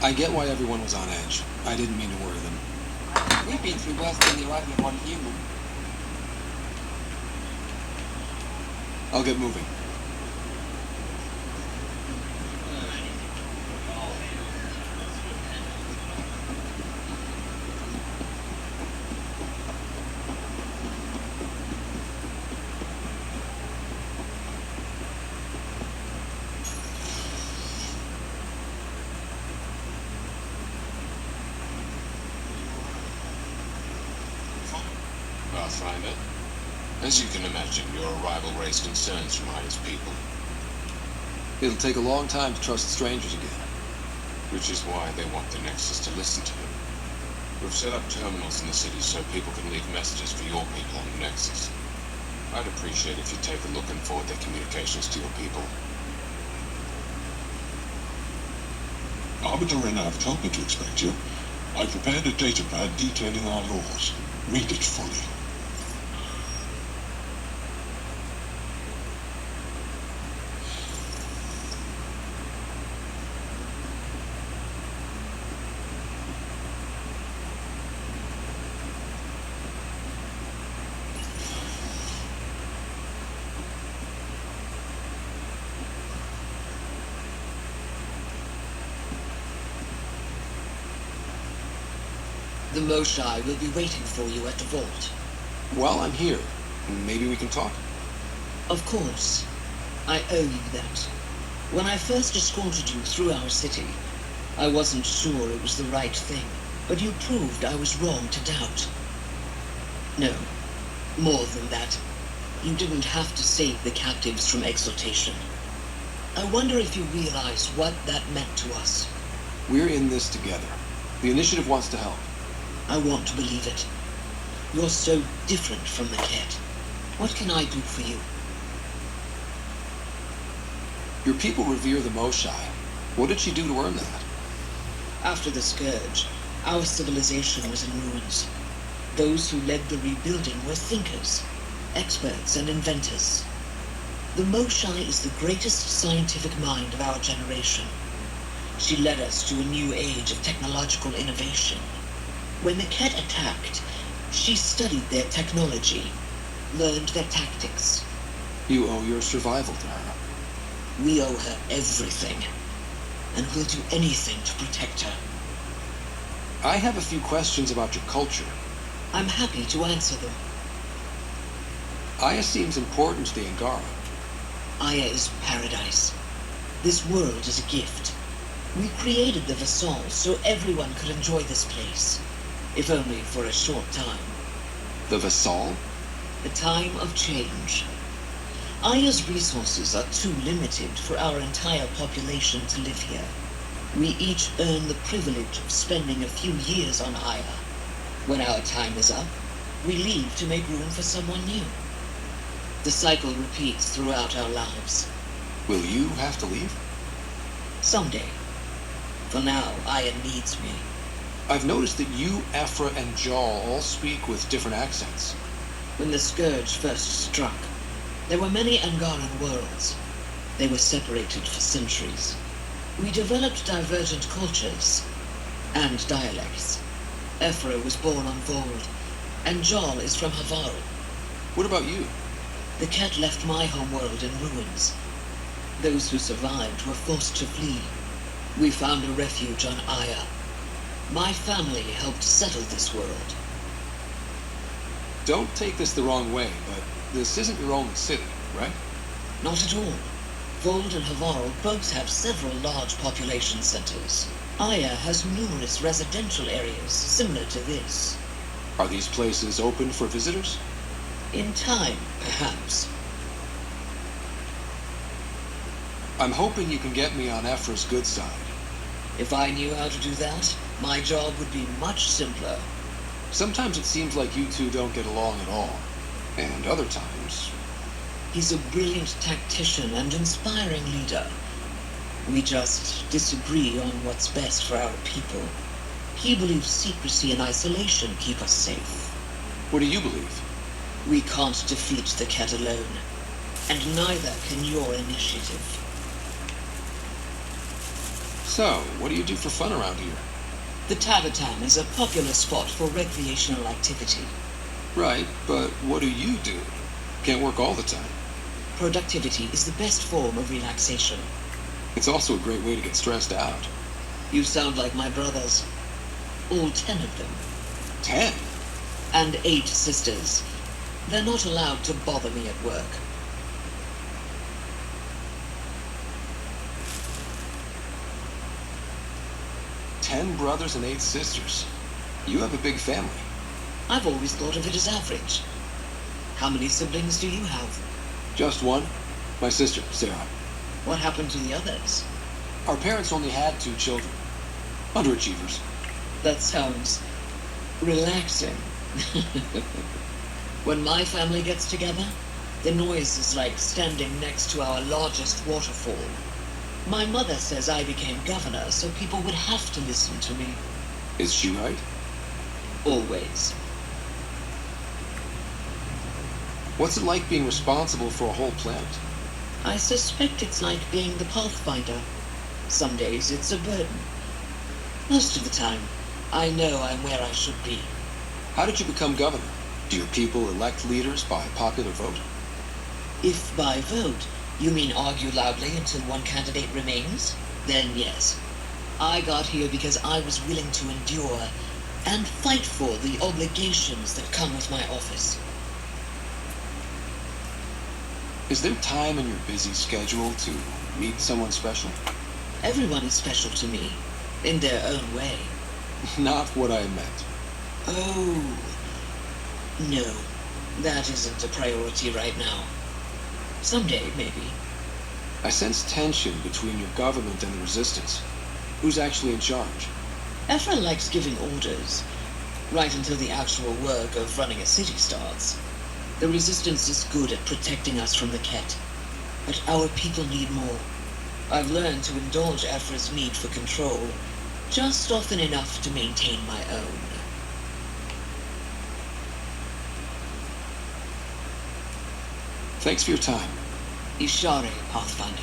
I get why everyone was on edge. I didn't mean to worry them. We've been through worse than the arrival of one human. I'll get moving. Pathfinder, as you can imagine, your arrival raised concerns from Aya's people. It'll take a long time to trust strangers again. Which is why they want the Nexus to listen to them. We've set up terminals in the city so people can leave messages for your people on the Nexus. I'd appreciate if you take a look and forward their communications to your people. Arbiter Renner have told me to expect you. I prepared a datapad detailing our laws. Read it fully. The Moshai will be waiting for you at the vault. While I'm here, maybe we can talk? Of course. I owe you that. When I first escorted you through our city, I wasn't sure it was the right thing, but you proved I was wrong to doubt. No, more than that. You didn't have to save the captives from exaltation. I wonder if you realize what that meant to us. We're in this together. The Initiative wants to help. I want to believe it. You're so different from the Ket. What can I do for you? Your people revere the Moshai. What did she do to earn that? After the Scourge, our civilization was in ruins. Those who led the rebuilding were thinkers, experts and inventors. The Moshai is the greatest scientific mind of our generation. She led us to a new age of technological innovation. When the Ket attacked, she studied their technology, learned their tactics. You owe your survival to her. We owe her everything, and we'll do anything to protect her. I have a few questions about your culture. I'm happy to answer them. Aya seems important to the Angara. Aya is paradise. This world is a gift. We created the Vassals so everyone could enjoy this place, if only for a short time. The Vassal? The time of change. Aya's resources are too limited for our entire population to live here. We each earn the privilege of spending a few years on Aya. When our time is up, we leave to make room for someone new. The cycle repeats throughout our lives. Will you have to leave? Someday. For now, Aya needs me. I've noticed that you, Aphra, and Jal all speak with different accents. When the Scourge first struck, there were many Angaran worlds. They were separated for centuries. We developed divergent cultures and dialects. Aphra was born on Vold, and Jal is from Havaru. What about you? The Ket left my homeworld in ruins. Those who survived were forced to flee. We found a refuge on Aya. My family helped settle this world. Don't take this the wrong way, but this isn't your only city, right? Not at all. Vold and Havaru both have several large population centers. Aya has numerous residential areas similar to this. Are these places open for visitors? In time, perhaps. I'm hoping you can get me on Aphra's good side. If I knew how to do that, my job would be much simpler. Sometimes it seems like you two don't get along at all. And other times... He's a brilliant tactician and inspiring leader. We just disagree on what's best for our people. He believes secrecy and isolation keep us safe. What do you believe? We can't defeat the Ket alone, and neither can your initiative. So, what do you do for fun around here? The Tavatan is a popular spot for recreational activity. Right, but what do you do? Can't work all the time. Productivity is the best form of relaxation. It's also a great way to get stressed out. You sound like my brothers. All 10 of them. 10? And 8 sisters. They're not allowed to bother me at work. Ten brothers and 8 sisters. You have a big family. I've always thought of it as average. How many siblings do you have? Just one. My sister, Sarah. What happened to the others? Our parents only had 2 children. Underachievers. That sounds relaxing. When my family gets together, the noise is like standing next to our largest waterfall. My mother says I became governor so people would have to listen to me. Is she right? Always. What's it like being responsible for a whole planet? I suspect it's like being the Pathfinder. Some days it's a burden. Most of the time, I know I'm where I should be. How did you become governor? Do your people elect leaders by popular vote? If by vote you mean argue loudly until one candidate remains, then yes. I got here because I was willing to endure and fight for the obligations that come with my office. Is there time in your busy schedule to meet someone special? Everyone is special to me, in their own way. Not what I meant. Oh, no, that isn't a priority right now. Someday, maybe. I sense tension between your government and the resistance. Who's actually in charge? Ephra likes giving orders, right until the actual work of running a city starts. The resistance is good at protecting us from the Ket, but our people need more. I've learned to indulge Ephra's need for control, just often enough to maintain my own. Thanks for your time. Ishare, Pathfinder.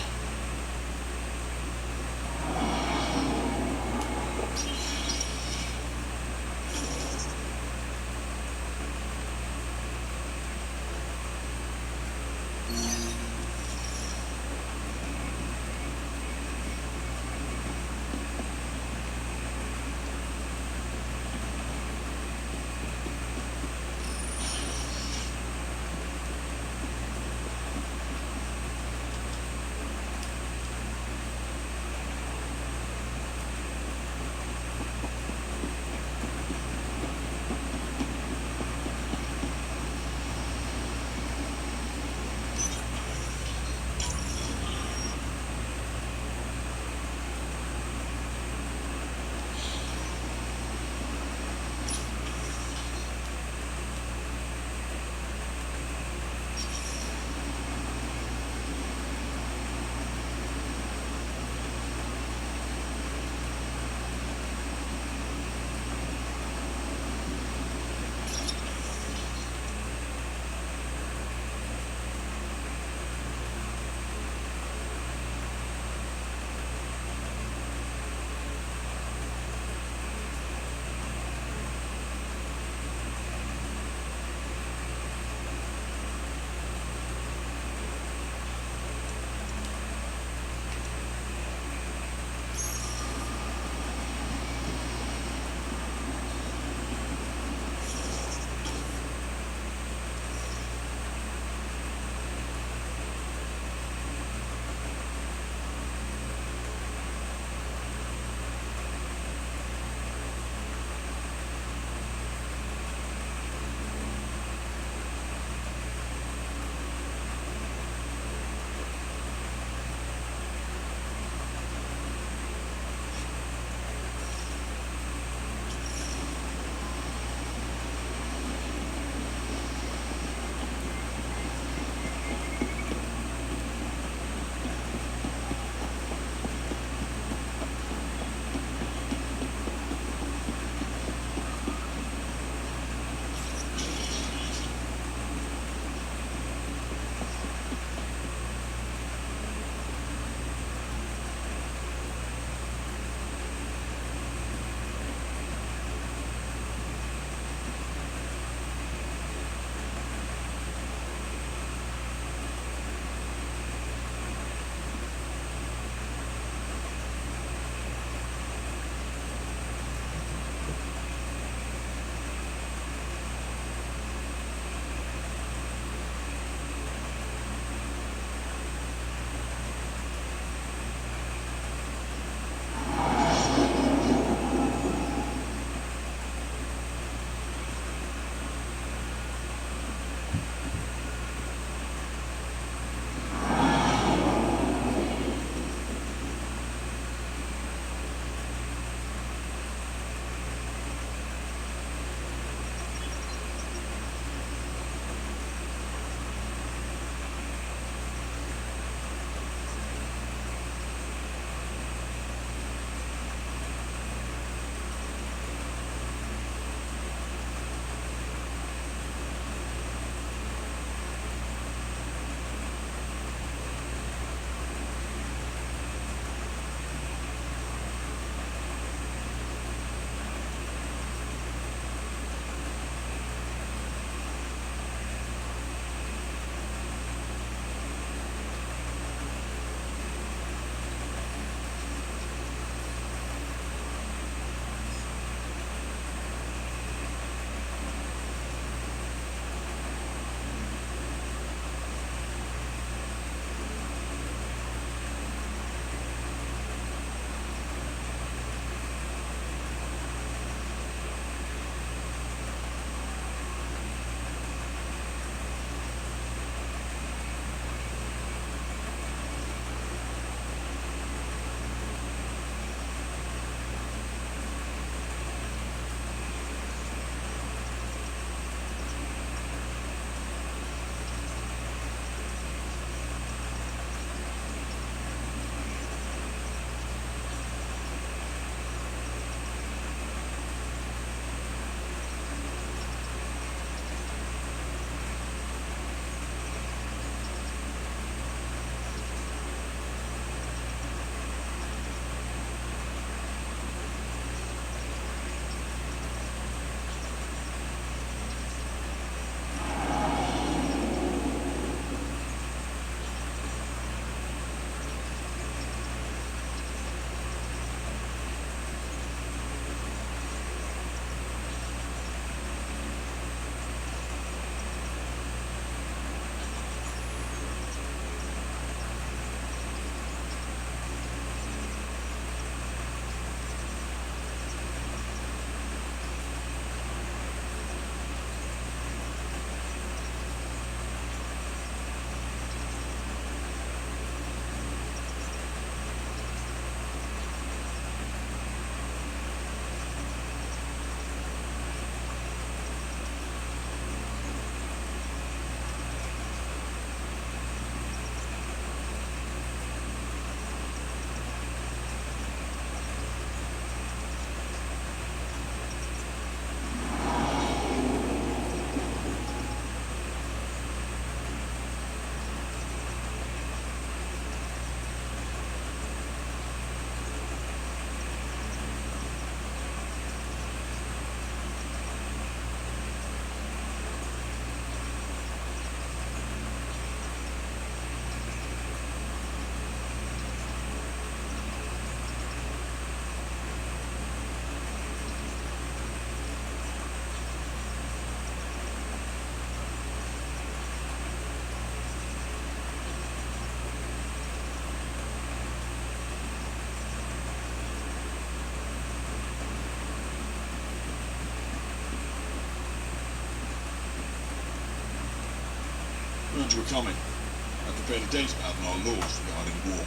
Heard you were coming. I prepared a datapad on our laws regarding war.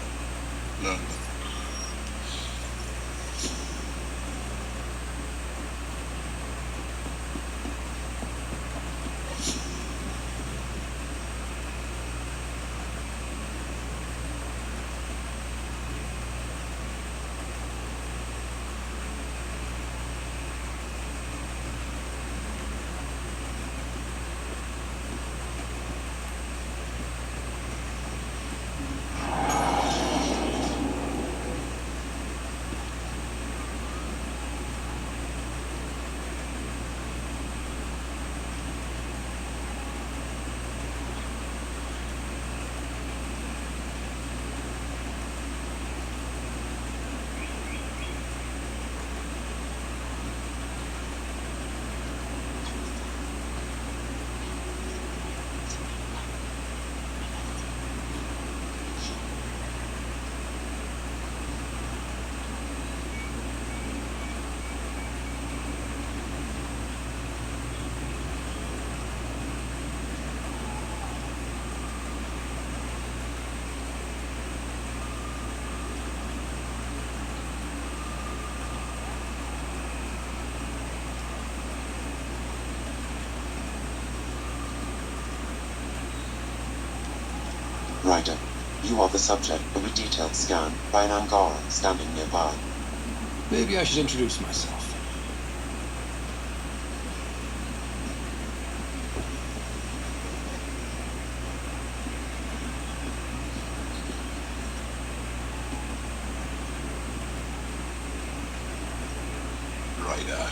Learn them. Ryder, you are the subject of a detailed scan by an Angara standing nearby. Maybe I should introduce myself. Ryder,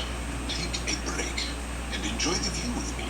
take a break and enjoy the view with me.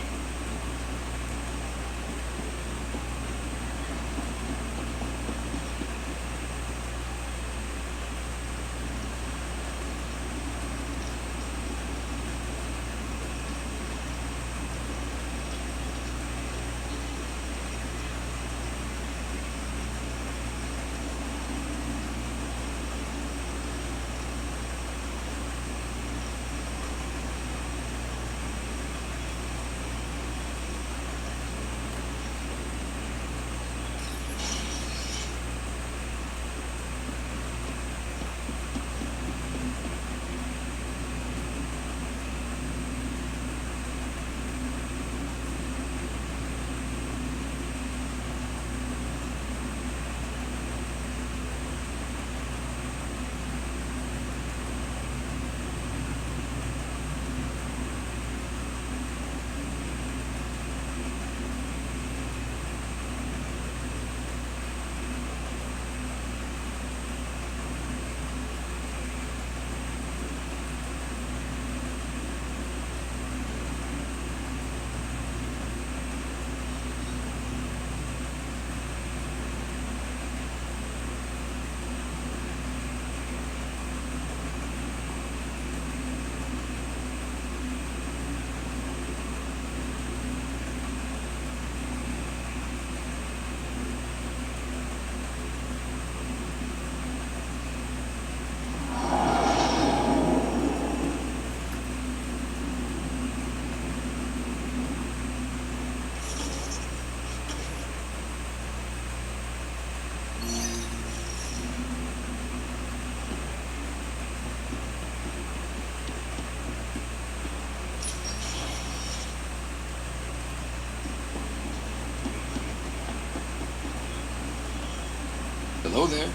Hello there.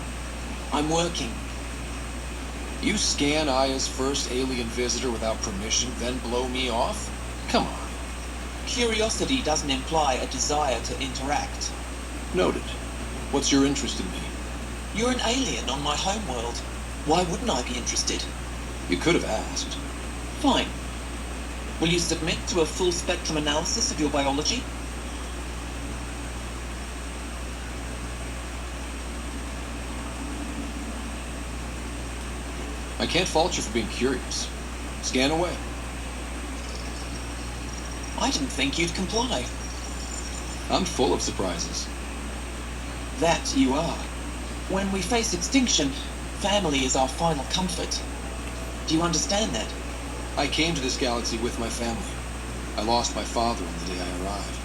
I'm working. You scan Aya's first alien visitor without permission, then blow me off? Come on. Curiosity doesn't imply a desire to interact. Noted. What's your interest in me? You're an alien on my homeworld. Why wouldn't I be interested? You could have asked. Fine. Will you submit to a full spectrum analysis of your biology? I can't fault you for being curious. Scan away. I didn't think you'd comply. I'm full of surprises. That you are. When we face extinction, family is our final comfort. Do you understand that? I came to this galaxy with my family. I lost my father on the day I arrived.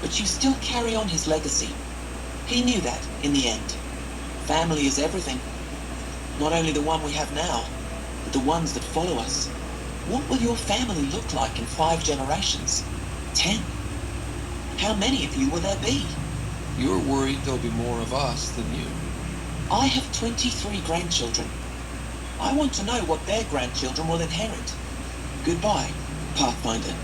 but you still carry on his legacy. He knew that, in the end. Family is everything. Not only the one we have now, but the ones that follow us. What will your family look like in 5 generations? 10? How many of you will there be? You're worried there'll be more of us than you. I have 23 grandchildren. I want to know what their grandchildren will inherit. Goodbye, Pathfinder.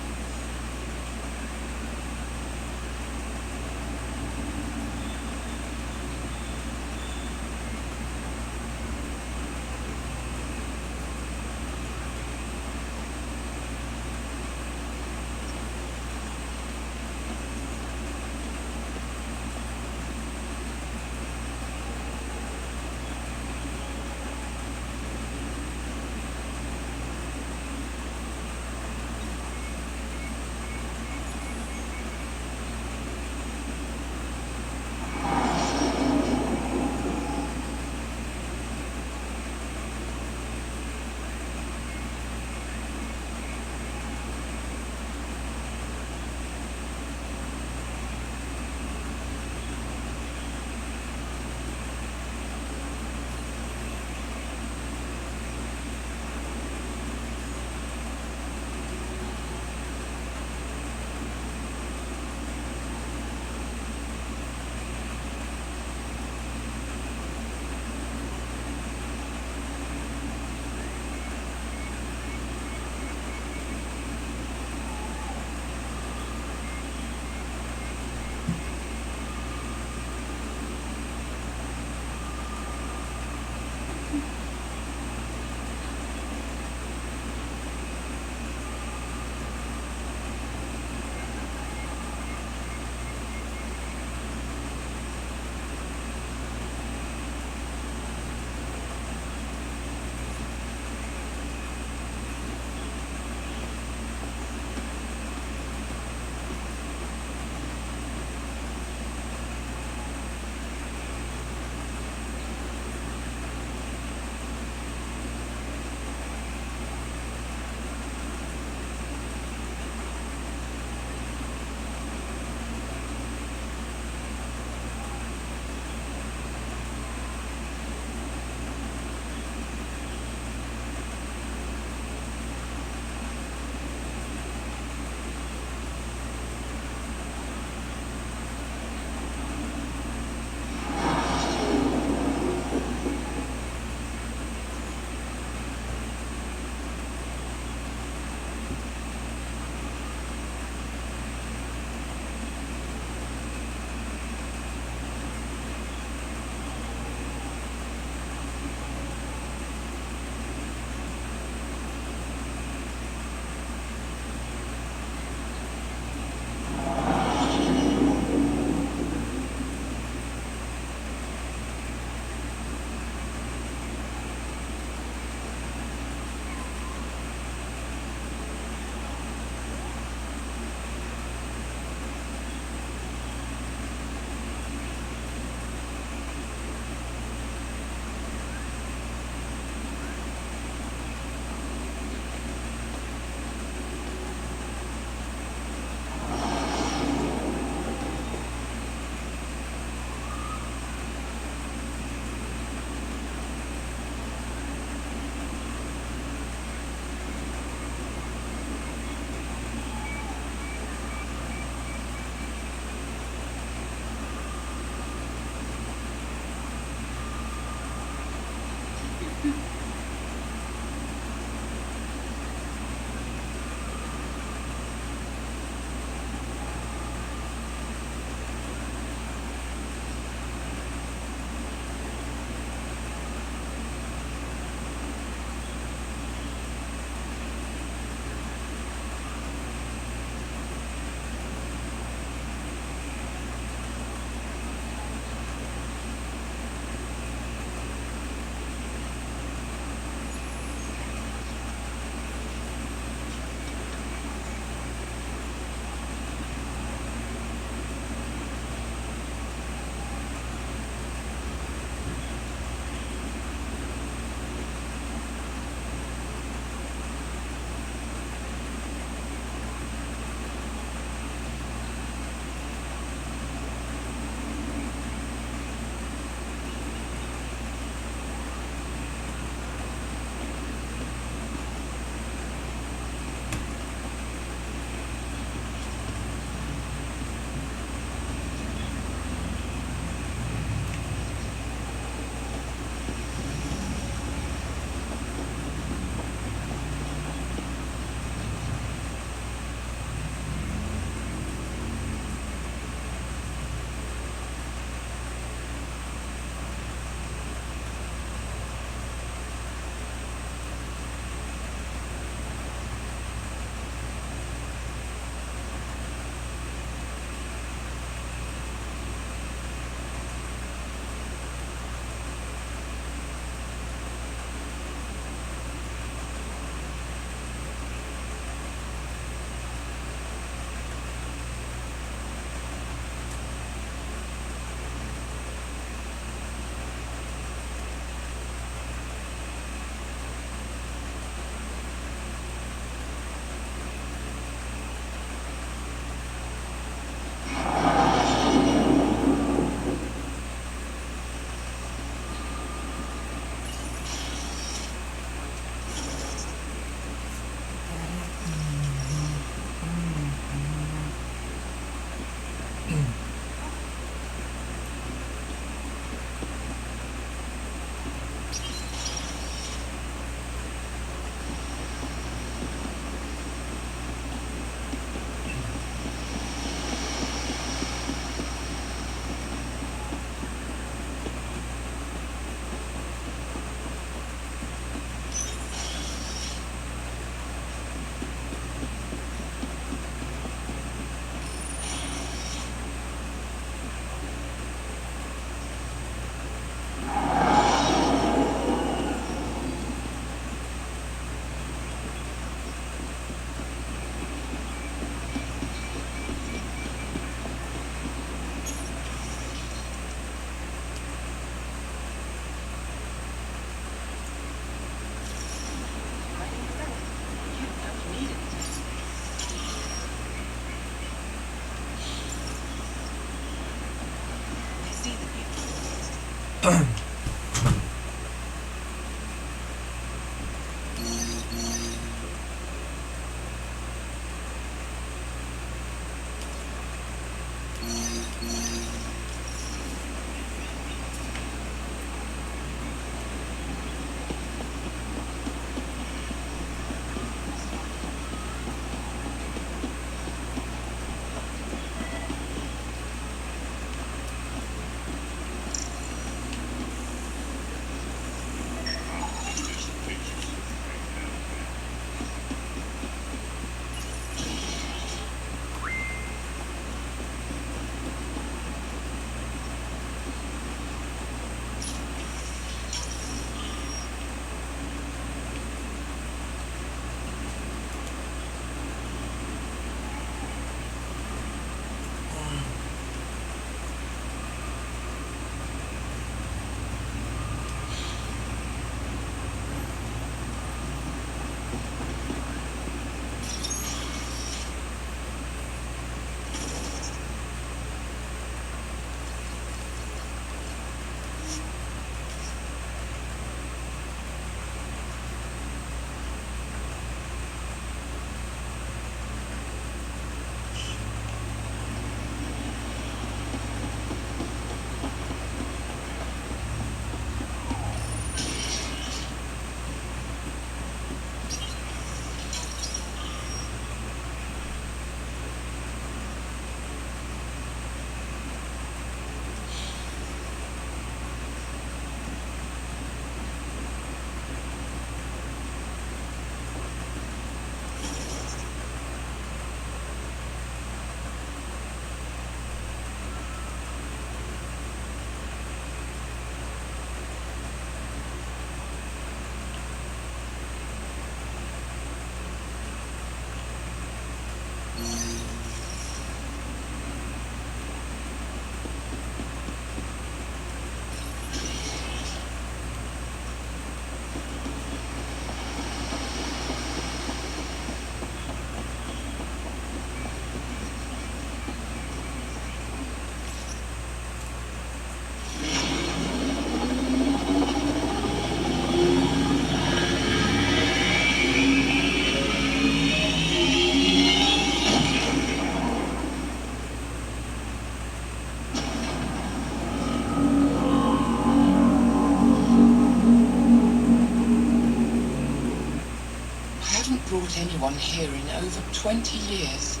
Brought anyone here in over 20 years.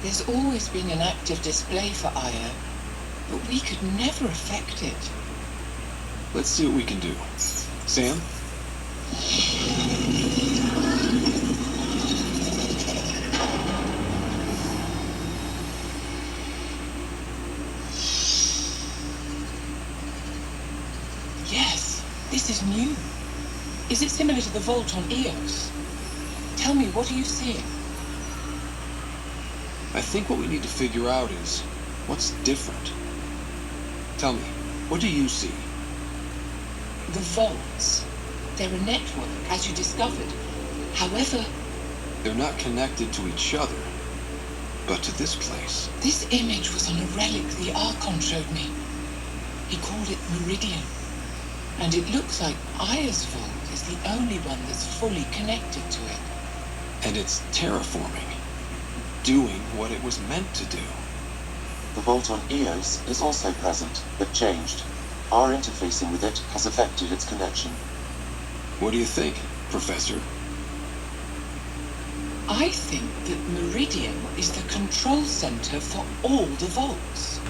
There's always been an active display for Io, but we could never affect it. Let's see what we can do. Sam? Yes, this is new. Is it similar to the vault on Eos? Tell me, what are you seeing? I think what we need to figure out is what's different. Tell me, what do you see? The vaults. They're a network, as you discovered. However, They're not connected to each other, but to this place. this image was on a relic the Archon showed me. He called it Meridian. And it looks like Aya's vault is the only one that's fully connected to it. And it's terraforming, doing what it was meant to do. The vault on Eos is also present, but changed. Our interfacing with it has affected its connection. What do you think, Professor? I think that Meridian is the control center for all the vaults.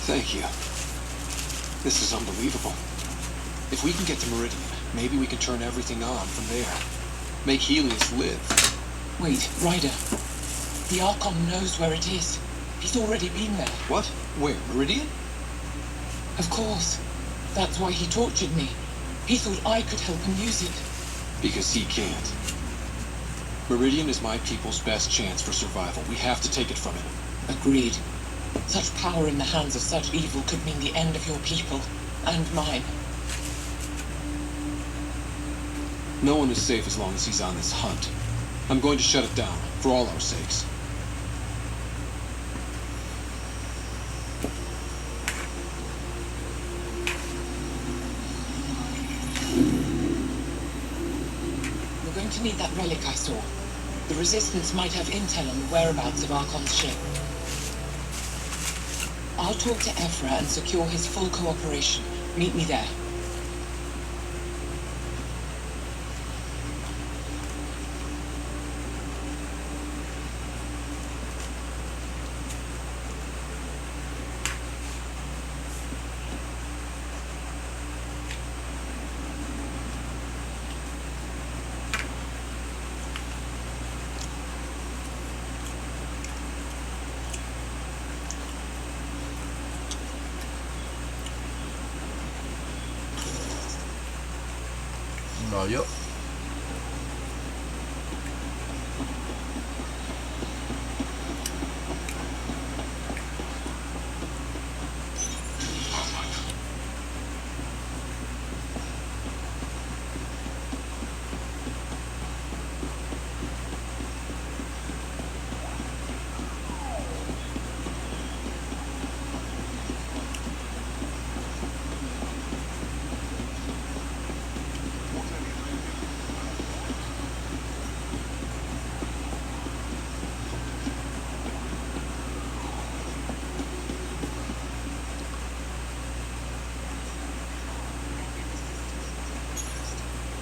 Thank you. This is unbelievable. If we can get to Meridian, maybe we can turn everything on from there. Make Helios live. Wait, Ryder. The Archon knows where it is. He's already been there. What? Where? Meridian? Of course. That's why he tortured me. He thought I could help him use it. Because he can't. Meridian is my people's best chance for survival. We have to take it from him. Agreed. Such power in the hands of such evil could mean the end of your people. And mine. No one is safe as long as he's on this hunt. I'm going to shut it down, for all our sakes. We're going to need that relic I saw. The Resistance might have intel on the whereabouts of Archon's ship. I'll talk to Ephra and secure his full cooperation. Meet me there. Rồi vô.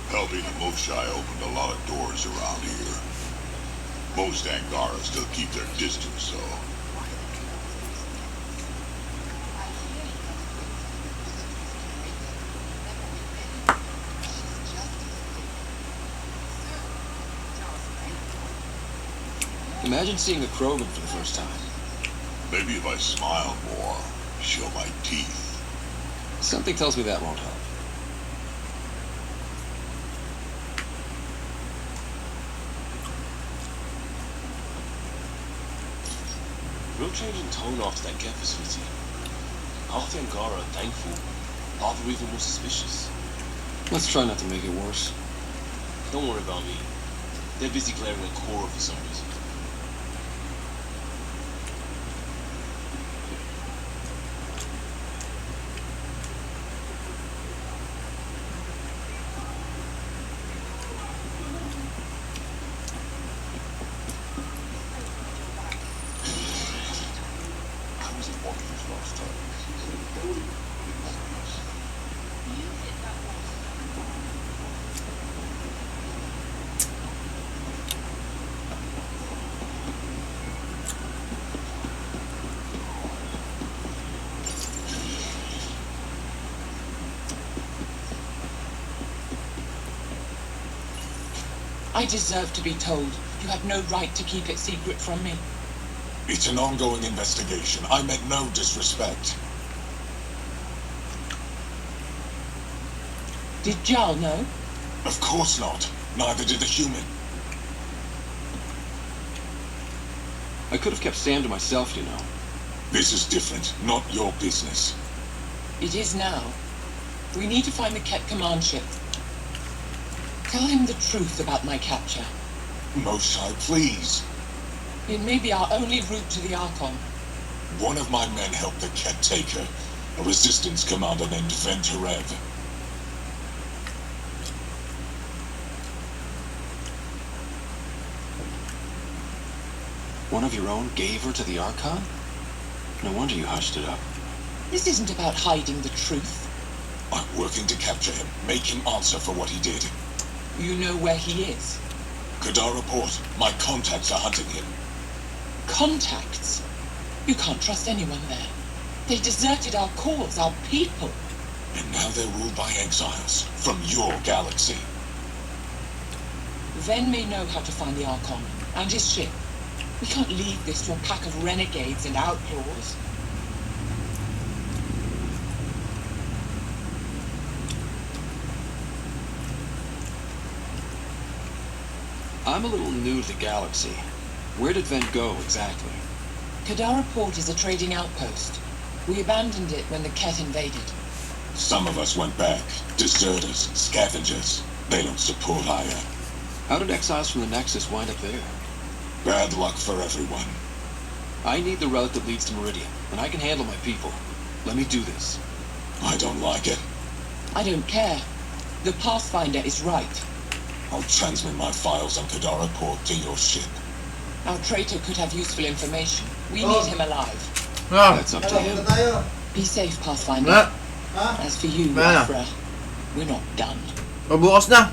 Helping the Moshai opened a lot of doors around here. Most Angara still keep their distance, though. Imagine seeing a Krogan for the first time. Maybe if I smile more, show my teeth. Something tells me that won't help. Real change in tone after that Geth facility. Half the Angara are thankful, half are even more suspicious. Let's try not to make it worse. Don't worry about me. They're busy clearing a core for some reason. I deserve to be told. You have no right to keep it secret from me. It's an ongoing investigation. I meant no disrespect. Did Jarl know? Of course not. Neither did the human. I could have kept Sam to myself, you know. This is different. Not your business. It is now. We need to find the Ket command ship. Tell him the truth about my capture. Moshai, please. It may be our only route to the Archon. One of my men helped the Ket take her. A resistance commander named Venturev. One of your own gave her to the Archon? No wonder you hushed it up. This isn't about hiding the truth. I'm working to capture him. Make him answer for what he did. You know where he is. Kadar report. My contacts are hunting him. Contacts? You can't trust anyone there. They deserted our cause, our people. And now they're ruled by exiles from your galaxy. Ven may know how to find the Archon and his ship. We can't leave this to a pack of renegades and outlaws. I'm a little new to the galaxy. Where did Ven go exactly? Kadara Port is a trading outpost. We abandoned it when the Ket invaded. Some of us went back. Deserters, scavengers. They don't support Aya. How did exiles from the Nexus wind up there? Bad luck for everyone. I need the relic that leads to Meridian, and I can handle my people. Let me do this. I don't like it. I don't care. The Pathfinder is right. I'll transmit my files on Kadara Port to your ship. Our traitor could have useful information. We need him alive. That's up to him. Be safe, Pathfinder. As for you, Afra, we're not done. Bukas na.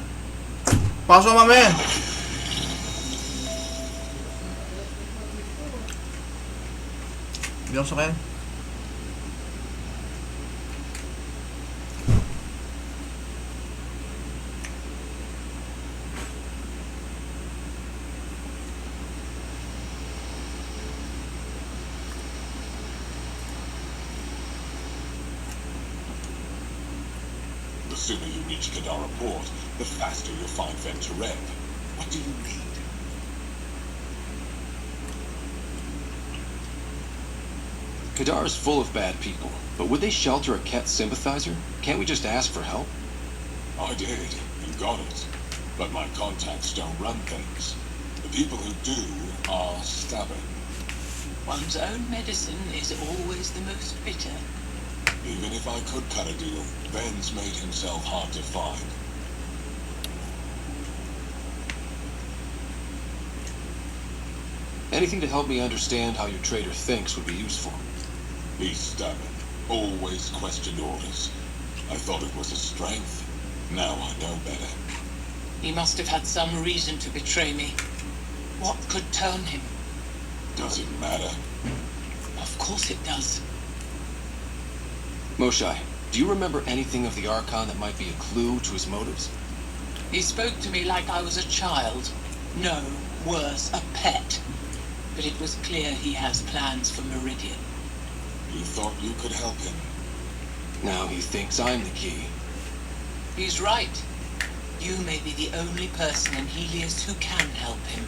Pasok mamaya. Hindi ako sakyan. The sooner you reach Kadara Port, the faster you'll find Ventureb. What do you need? Kadara's full of bad people, but would they shelter a Ket sympathizer? Can't we just ask for help? I did, and got it. But my contacts don't run things. The people who do are stubborn. One's own medicine is always the most bitter. Even if I could cut a deal, Ben's made himself hard to find. Anything to help me understand how your traitor thinks would be useful. He's stubborn. Always questioned orders. I thought it was a strength. Now I know better. He must have had some reason to betray me. What could turn him? Does it matter? Of course it does. Moshai, do you remember anything of the Archon that might be a clue to his motives? He spoke to me like I was a child. No, worse, a pet. But it was clear he has plans for Meridian. You thought you could help him? Now he thinks I'm the key. He's right. You may be the only person in Helios who can help him.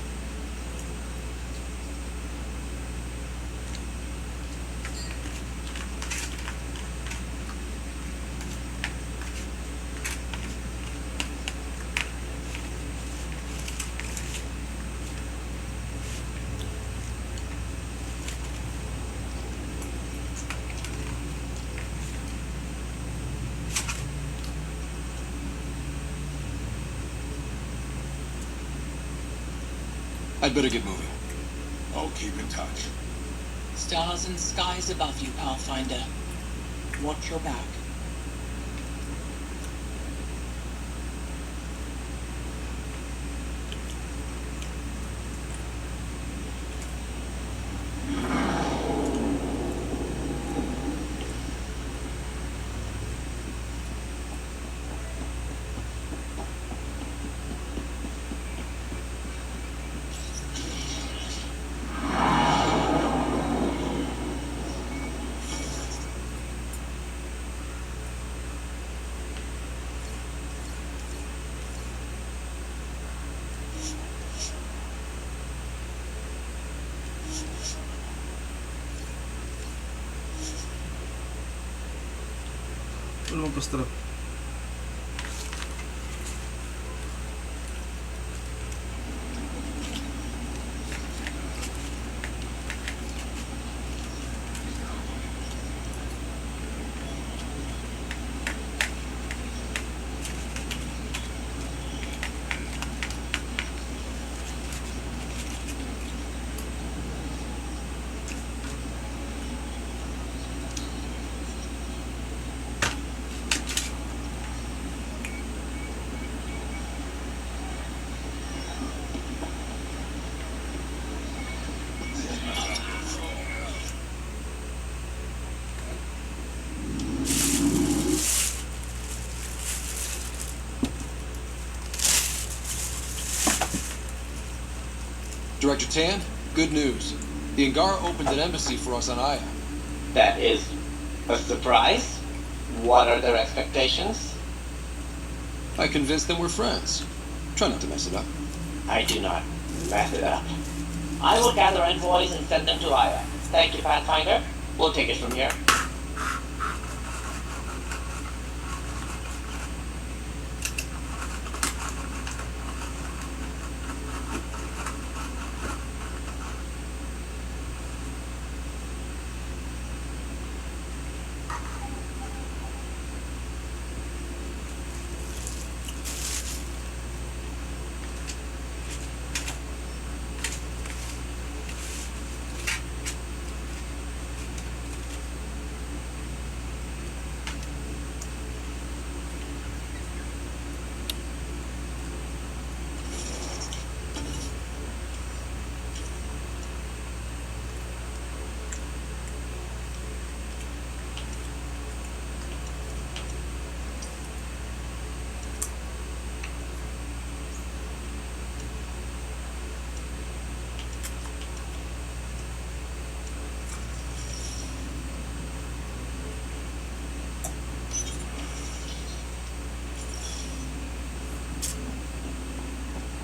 I'd better get moving. I'll keep in touch. Stars and skies above you, Pathfinder. Watch your back. Ano pastor? Director Tan, good news. The Angara opened an embassy for us on Aya. That is a surprise. What are their expectations? I convinced them we're friends. Try not to mess it up. I do not mess it up. I will gather envoys and send them to Aya. Thank you, Pathfinder. We'll take it from here.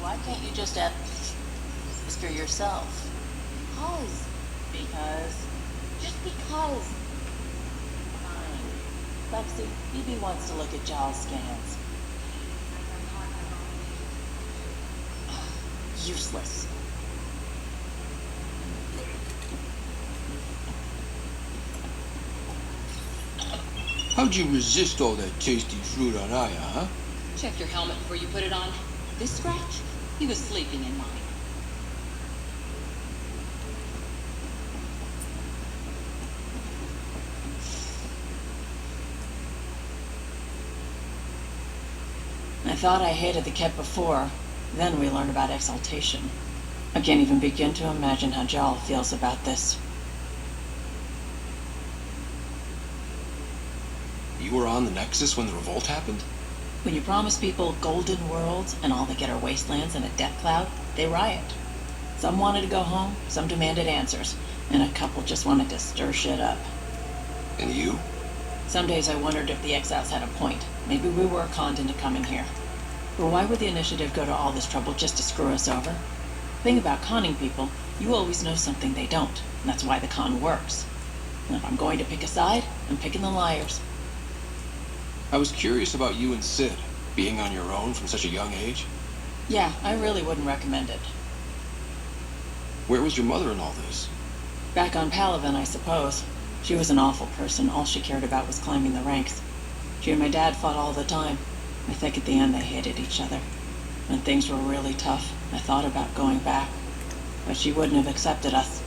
Why can't you just ask for yourself? Just because. Fine. Lexi, BB wants to look at Giles' scans. Useless. How'd you resist all that tasty fruit on Aya, huh? Check your helmet before you put it on. This scratch? He was sleeping in mine. I thought I hated the Ket before. Then we learned about exaltation. I can't even begin to imagine how Jal feels about this. You were on the Nexus when the revolt happened? When you promise people golden worlds and all they get are wastelands and a death cloud, they riot. Some wanted to go home, some demanded answers, and a couple just wanted to stir shit up. And you? Some days I wondered if the exiles had a point. Maybe we were conned into coming here. But why would the Initiative go to all this trouble just to screw us over? Thing about conning people, you always know something they don't. And that's why the con works. And if I'm going to pick a side, I'm picking the liars. I was curious about you and Sid, being on your own from such a young age. Yeah, I really wouldn't recommend it. Where was your mother in all this? Back on Palaven, I suppose. She was an awful person. All she cared about was climbing the ranks. She and my dad fought all the time. I think at the end they hated each other. When things were really tough, I thought about going back. But she wouldn't have accepted us.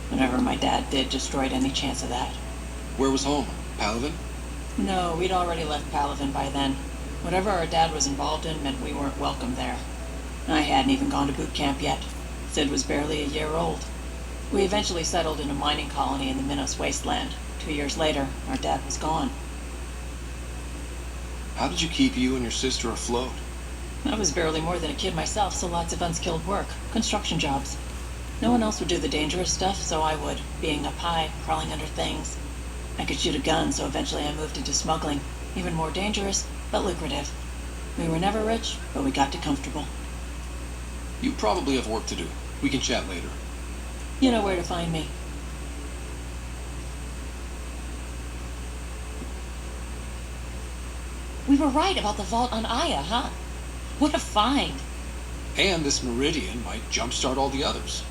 Whatever my dad did destroyed any chance of that. Where was home? Palaven? No, we'd already left Palaven by then. Whatever our dad was involved in meant we weren't welcome there. I hadn't even gone to boot camp yet. Sid was barely a year old. We eventually settled in a mining colony in the Minos wasteland. 2 years later, our dad was gone. How did you keep you and your sister afloat? I was barely more than a kid myself, so lots of unskilled work. Construction jobs. No one else would do the dangerous stuff, so I would. Being up high, crawling under things. I could shoot a gun, so eventually I moved into smuggling. Even more dangerous, but lucrative. We were never rich, but we got too comfortable. You probably have work to do. We can chat later. You know where to find me. We were right about the vault on Aya, huh? What a find. And this Meridian might jumpstart all the others.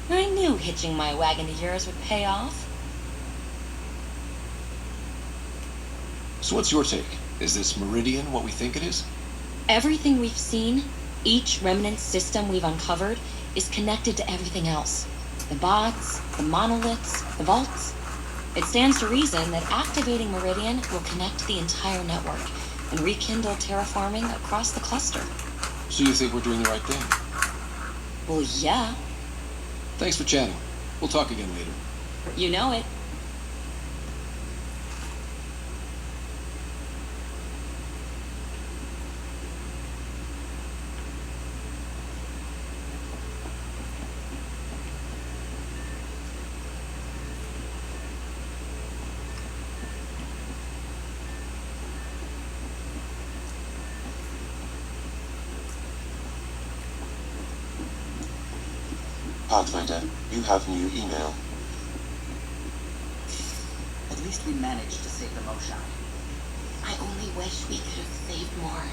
I knew hitching my wagon to yours would pay off. So what's your take? Is this Meridian what we think it is? Everything we've seen, each remnant system we've uncovered, is connected to everything else. The bots, the monoliths, the vaults. It stands to reason that activating Meridian will connect the entire network and rekindle terraforming across the cluster. So you think we're doing the right thing? Well, yeah. Thanks for chatting. We'll talk again later. You know it. Pathfinder, you have new email. At least we managed to save the Moshai. I only wish we could have saved more.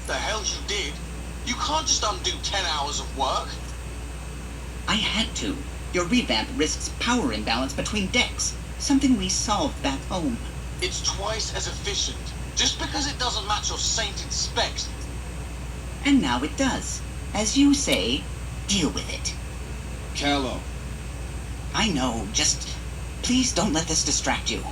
The hell you did? You can't just undo 10 hours of work. I had to. Your revamp risks power imbalance between decks, something we solved back home. It's twice as efficient. Just because it doesn't match your sainted specs. And now it does. As you say, deal with it. Callow. I know, just please don't let this distract you.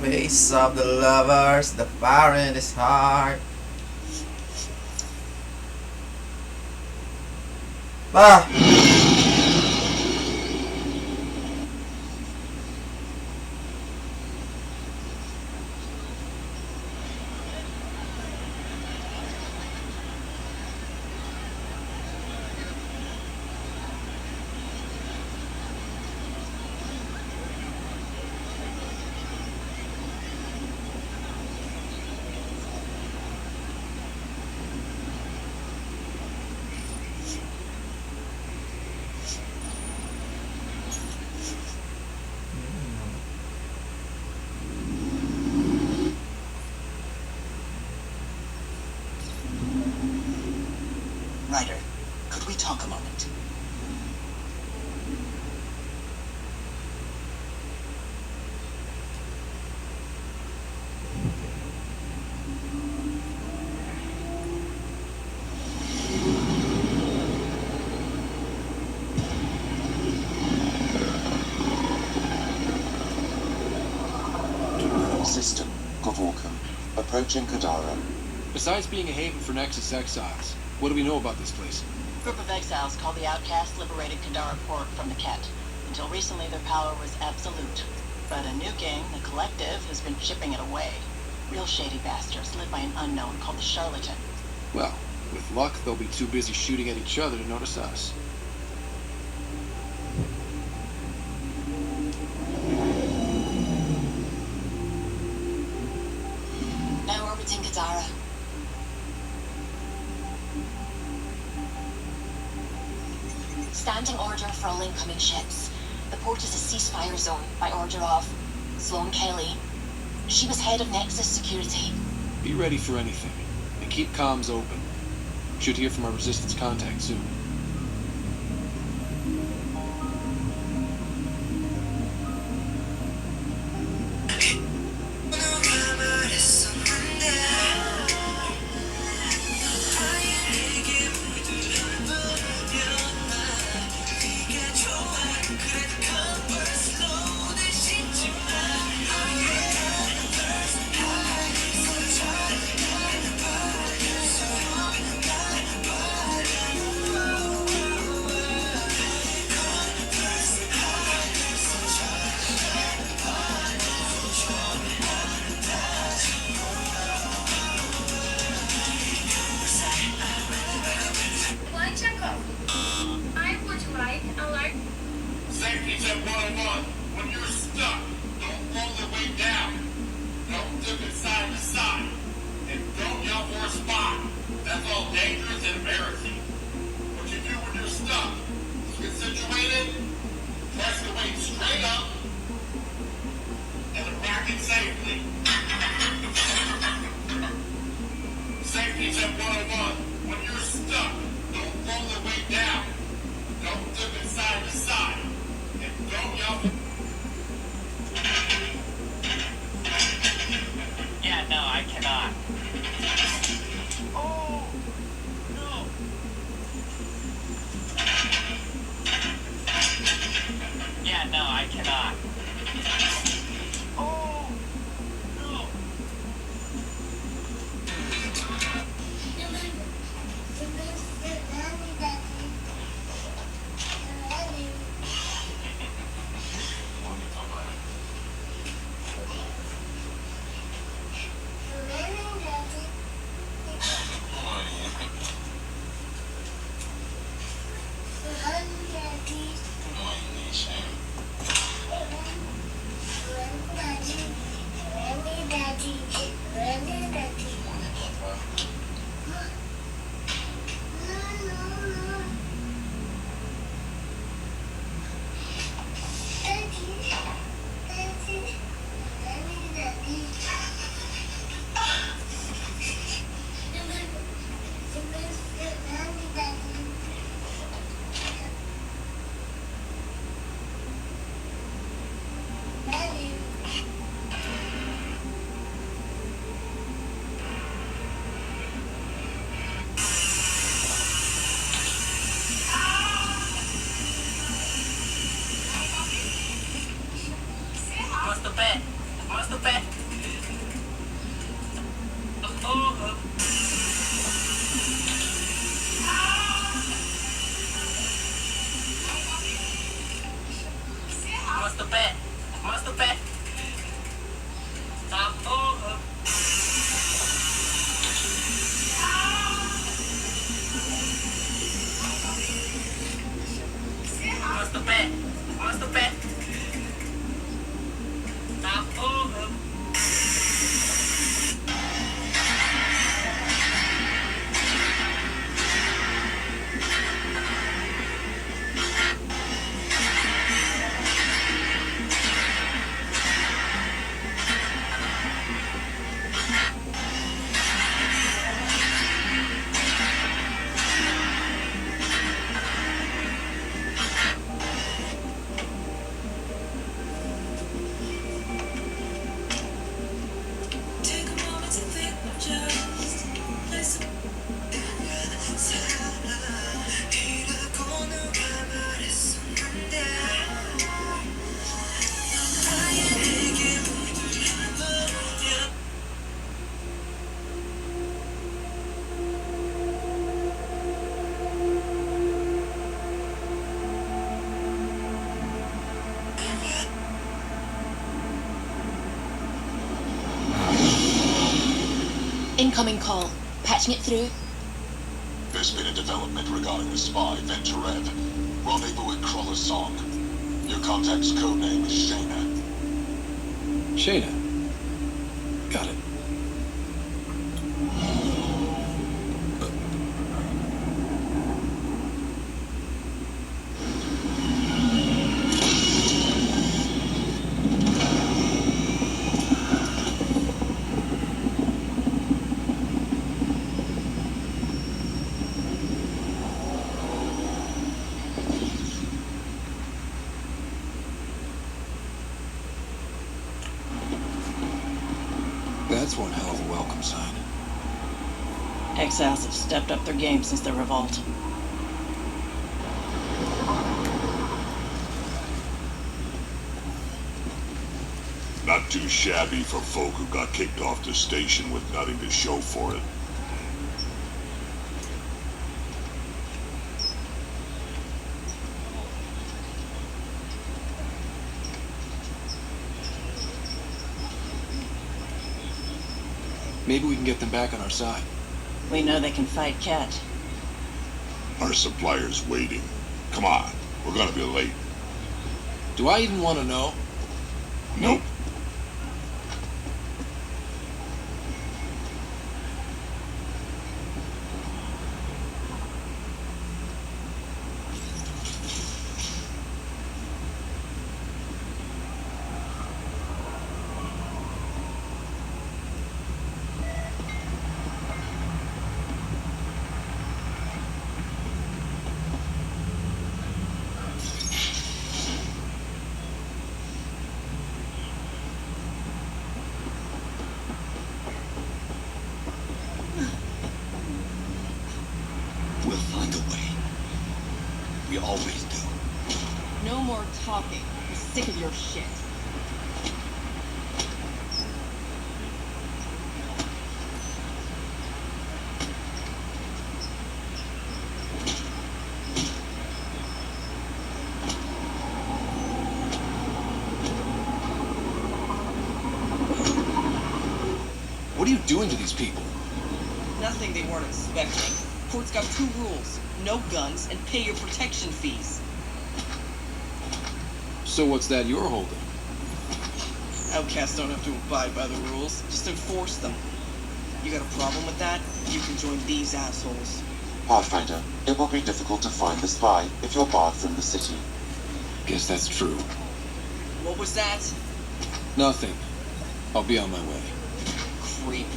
Face of the lovers, the fire in his heart. Ah! Ryder, could we talk a moment? System, Gavorka. Approaching Kadara. Besides being a haven for Nexus exiles, what do we know about this place? Group of exiles called the Outcasts liberated Kadara Port from the Ket. Until recently, their power was absolute. But a new gang, the Collective, has been chipping it away. Real shady bastards led by an unknown called the Charlatan. Well, with luck, they'll be too busy shooting at each other to notice us. Now orbiting Kadara. Standing order for all incoming ships. The port is a ceasefire zone by order of Sloane Kelly. She was head of Nexus Security. Be ready for anything, and keep comms open. Should hear from our resistance contact soon. Safety tip 101. When you're stuck, don't roll the way down. Don't dip it side to side. And don't yell for a spot. That's all dangerous and embarrassing. What you do when you're stuck is get situated, press the weight straight up, and rack it safely. Safety tip 101. When you're stuck, don't roll the way down. Don't dip it side to side. And don't yell for... Yeah, no, I cannot. Oh! No! Yeah, no, I cannot. Oh! No! bet. What's the bet? Oh. What's the bet? What's the bet? I'm over. What's the bet? What's the bet? I'm over. Incoming call. Patching it through. There's been a development regarding the spy, Venturev. Rendezvous at Crawler's Song. Your contact's codename is Shayna. Shayna. Got it. That's one hell of a welcome sign. Exiles have stepped up their game since the revolt. Not too shabby for folk who got kicked off the station with nothing to show for it. Maybe we can get them back on our side. We know they can fight Ket. Our supplier's waiting. Come on, we're gonna be late. Do I even want to know? Nope. We'll find a way. We always do. No more talking. I'm sick of your shit. What are you doing to these people? Nothing they weren't expecting. Court's got 2 rules. No guns and pay your protection fees. So what's that you're holding? Outcasts don't have to abide by the rules. Just enforce them. You got a problem with that? You can join these assholes. Pathfinder, it will be difficult to find the spy if you're barred from the city. Guess that's true. What was that? Nothing. I'll be on my way. Creep.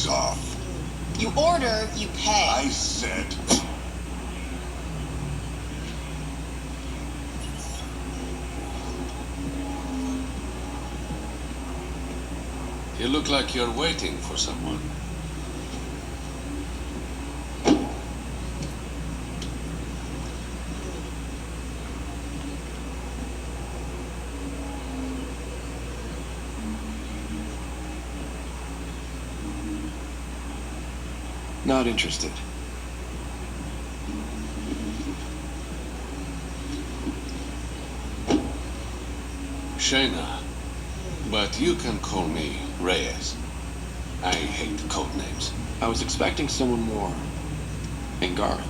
Ease off. You order, you pay. I said... You look like you're waiting for someone. Not interested. Shayna, but you can call me Reyes. I hate code names. I was expecting someone more. Angara.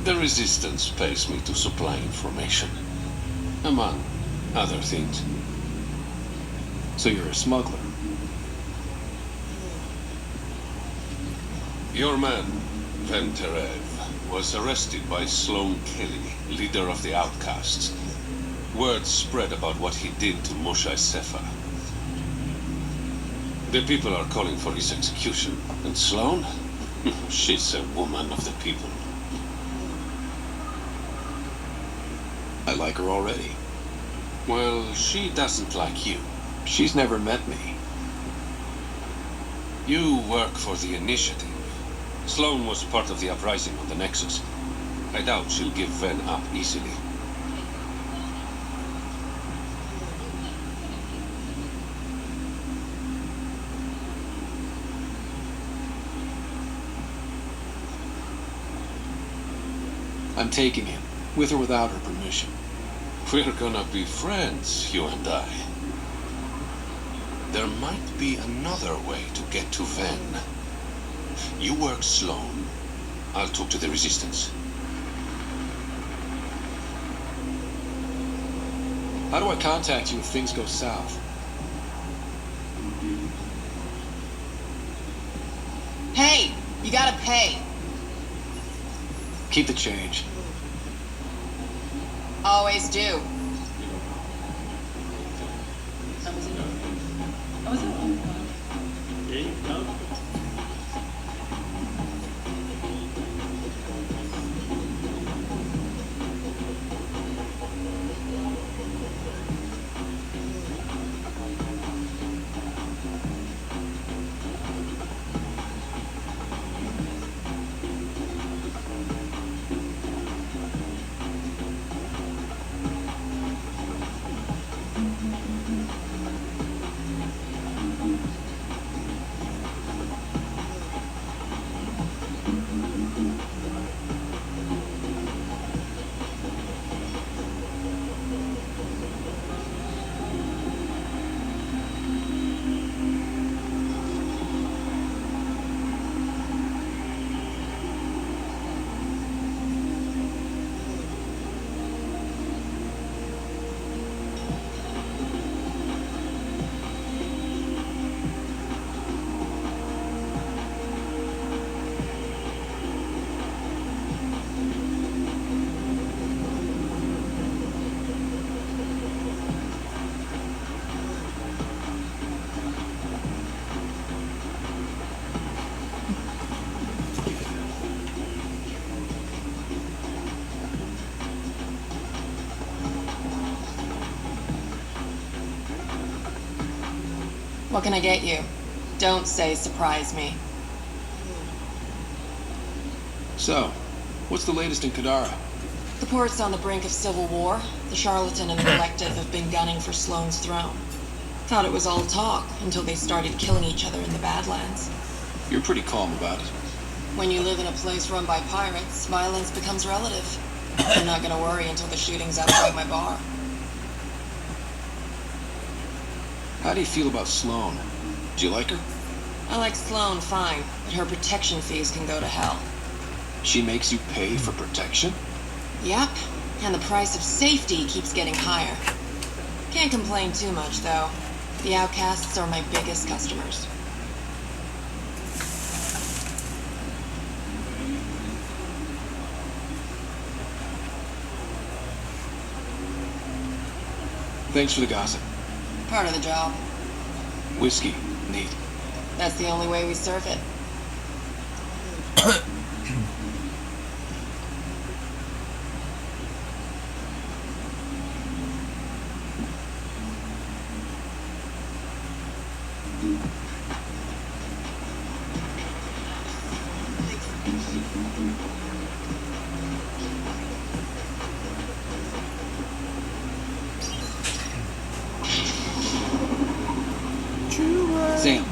The Resistance pays me to supply information, among other things. So you're a smuggler? Your man, Venterev, was arrested by Sloan Kelly, leader of the Outcasts. Word spread about what he did to Moshe Sefer. The people are calling for his execution. And Sloan? She's a woman of the people. I like her already. Well, she doesn't like you. She's never met me. You work for the Initiative. Sloan was part of the uprising on the Nexus. I doubt she'll give Ven up easily. I'm taking him, with or without her permission. We're gonna be friends, you and I. There might be another way to get to Ven. You work Sloan. I'll talk to the Resistance. How do I contact you if things go south? Hey, you gotta pay. Keep the change. Always do. What can I get you? Don't say surprise me. So, what's the latest in Kadara? The port's on the brink of civil war. The Charlatan and the Collective have been gunning for Sloane's throne. Thought it was all talk until they started killing each other in the Badlands. You're pretty calm about it. When you live in a place run by pirates, violence becomes relative. I'm not gonna worry until the shooting's outside my bar. How do you feel about Sloan? Do you like her? I like Sloane fine, but her protection fees can go to hell. She makes you pay for protection? Yep, and the price of safety keeps getting higher. Can't complain too much, though. The Outcasts are my biggest customers. Thanks for the gossip. Part of the job. Whiskey. Neat. That's the only way we serve it. Sam,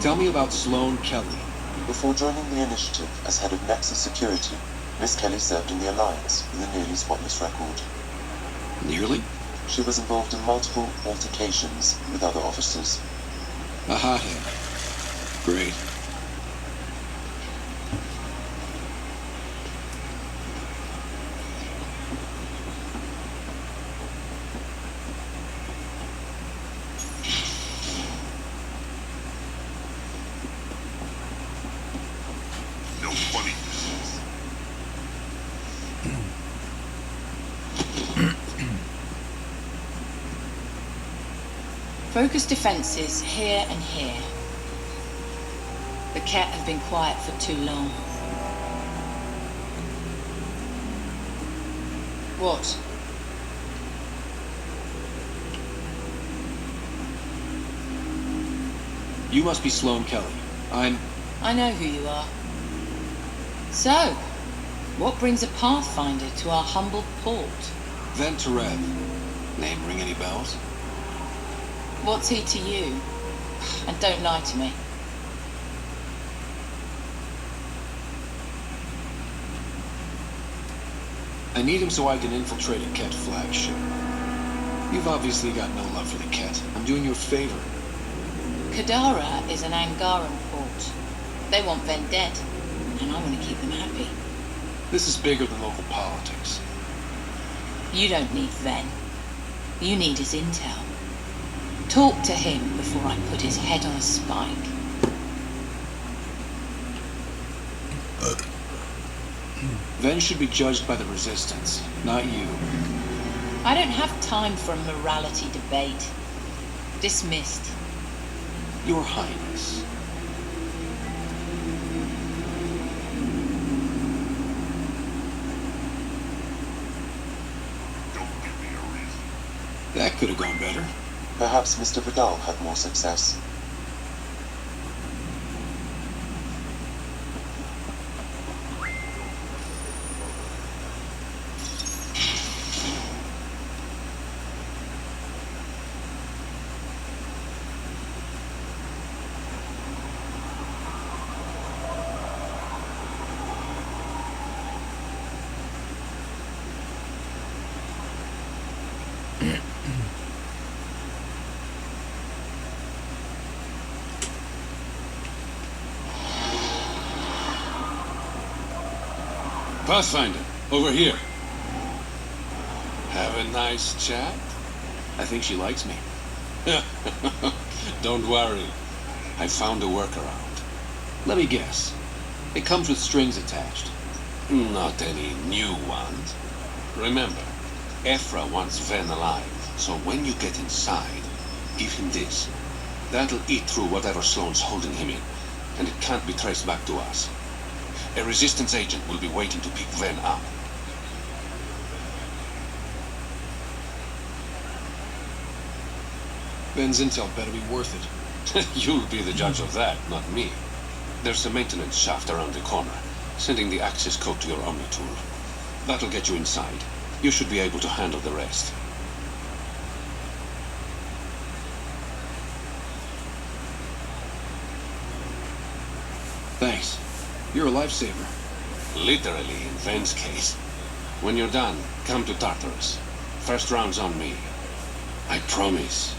tell me about Sloane Kelly. Before joining the initiative as head of Nexus Security, Miss Kelly served in the Alliance with a nearly spotless record. Nearly? She was involved in multiple altercations with other officers. A hothead. Great. No funny. Focus defenses here and here. The cat have been quiet for too long. What? You must be Sloane Kelly. I know who you are. So, what brings a Pathfinder to our humble port? Venturev. Name ring any bells? What's he to you? And don't lie to me. I need him so I can infiltrate a Ket flagship. You've obviously got no love for the Ket. I'm doing you a favor. Kadara is an Angaran port. They want Ven dead, and I want to keep them happy. This is bigger than local politics. You don't need Ven. You need his intel. Talk to him before I put his head on a spike. Ven should be judged by the Resistance, not you. I don't have time for a morality debate. Dismissed. Your Highness. Don't give me a reason. That could have gone better. Perhaps Mr. Vidal had more success. Pathfinder, over here. Have a nice chat? I think she likes me. Don't worry. I found a workaround. Let me guess. It comes with strings attached. Not any new ones. Remember, Ephra wants Ven alive, so when you get inside, give him this. That'll eat through whatever Sloane's holding him in, and it can't be traced back to us. A Resistance agent will be waiting to pick Ven up. Ven's intel better be worth it. You'll be the judge of that, not me. There's a maintenance shaft around the corner, sending the access code to your Omnitool. That'll get you inside. You should be able to handle the rest. Thanks. You're a lifesaver. Literally, in Ven's case. When you're done, come to Tartarus. First round's on me. I promise.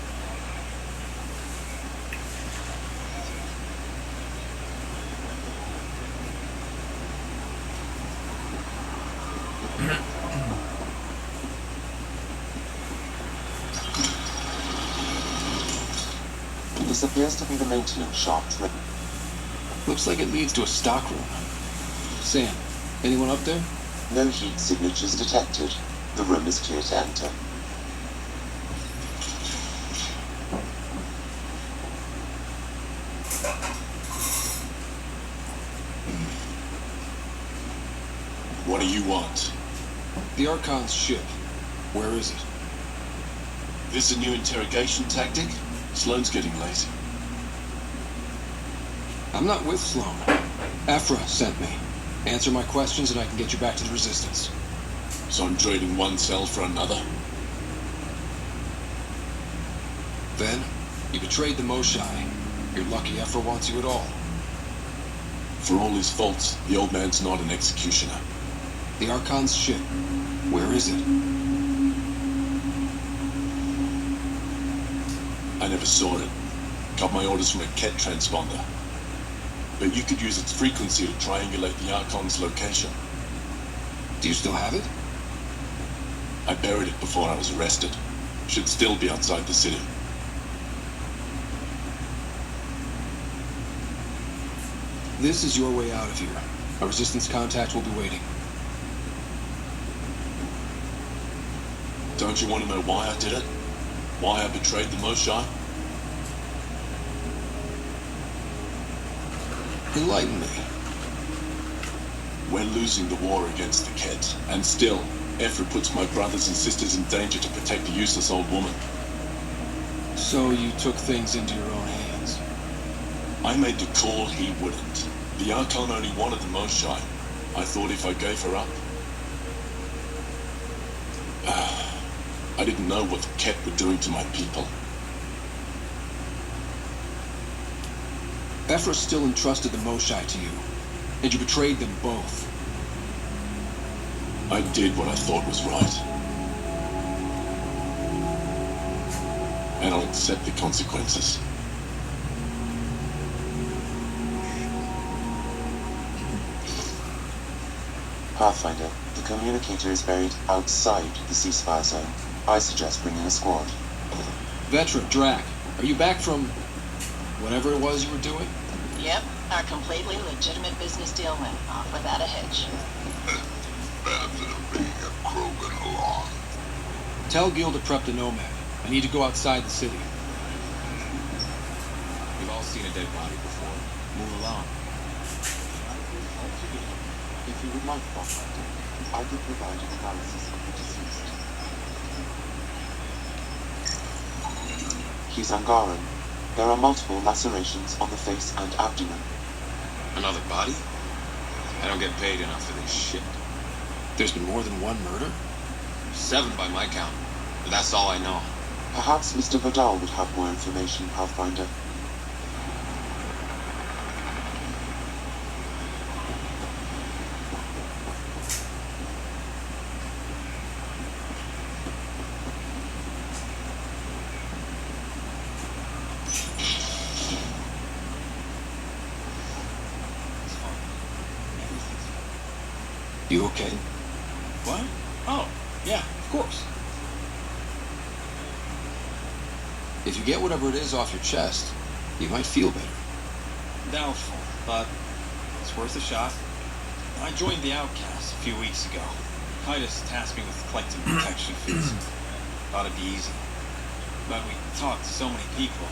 This appears to be the maintenance shaft. Looks like it leads to a stockroom. Sam, anyone up there? No heat signatures detected. The room is clear to enter. do you want? The Archon's ship. Where is it? This a new interrogation tactic? Sloane's getting lazy. I'm not with Sloane. Ephra sent me. Answer my questions and I can get you back to the Resistance. So I'm trading one cell for another? Then, you betrayed the Moshai. You're lucky Ephra wants you at all. For all his faults, the old man's not an executioner. The Archon's ship. Where is it? I never saw it. Got my orders from a Ket transponder. But you could use its frequency to triangulate the Archon's location. Do you still have it? I buried it before I was arrested. Should still be outside the city. This is your way out of here. A Resistance contact will be waiting. Don't you want to know why I did it? Why I betrayed the Moshai? Enlighten me. We're losing the war against the Ket, and still, Ephra puts my brothers and sisters in danger to protect a useless old woman. So you took things into your own hands? I made the call he wouldn't. The Archon only wanted the Moshai. I thought if I gave her up... I didn't know what the Ket were doing to my people. Ephra still entrusted the Moshai to you, and you betrayed them both. I did what I thought was right. And I'll accept the consequences. Pathfinder, the communicator is buried outside the ceasefire zone. I suggest bringing a squad. Vetra, Drac, are you back from whatever it was you were doing? Yep, our completely legitimate business deal went off without a hitch. Tell Gil to prep the Nomad. I need to go outside the city. We've all seen a dead body before. Move along. If you would like, Pathfinder, I could provide an analysis of the deceased. He's Angaran. There are multiple lacerations on the face and abdomen. Another body? I don't get paid enough for this shit. There's been more than one murder? 7 by my count. But that's all I know. Perhaps Mr. Vidal would have more information, Pathfinder. You okay? What? Oh, yeah, of course. If you get whatever it is off your chest, you might feel better. Doubtful, but it's worth a shot. I joined the Outcasts a few weeks ago. Titus tasked me with collecting protection fees. Thought it'd be easy. But we talked to so many people.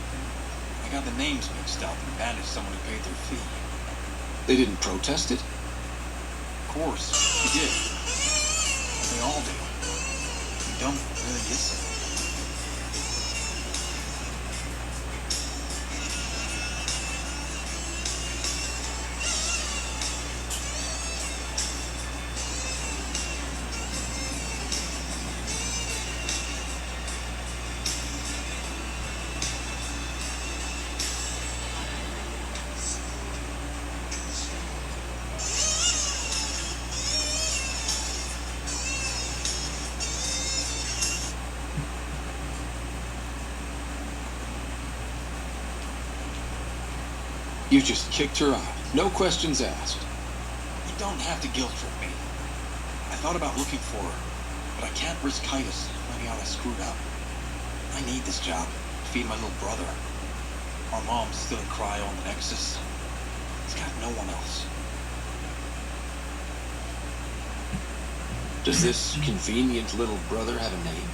I got the names mixed up and banished someone who paid their fee. They didn't protest it? Of course, we did. They all do. We don't really listen. You just kicked her out. No questions asked. You don't have to guilt trip me. I thought about looking for her, but I can't risk Titus finding out I screwed up. I need this job to feed my little brother. Our mom's still in cryo on the Nexus. He's got no one else. Does this convenient little brother have a name?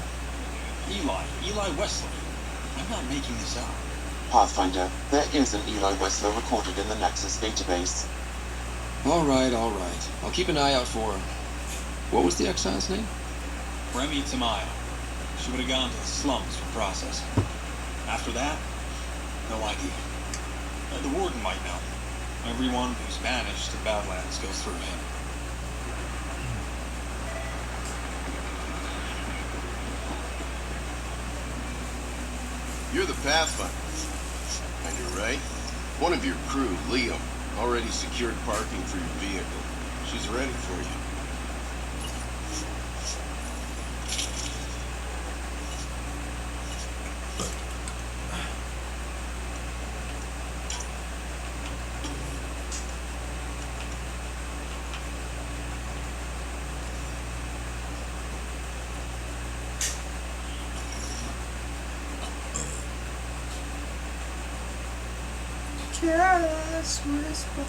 Eli Wesley. I'm not making this up. Pathfinder, there is an Eli Wesley recorded in the Nexus database. All right. I'll keep an eye out for him. What was the exile's name? Remy Tamayo. She would have gone to the slums for processing. After that, no idea. The warden might know. Everyone who's banished to Badlands goes through him. You're the Pathfinder. And you're right. One of your crew, Leo, already secured parking for your vehicle. She's ready for you. Careless whisper.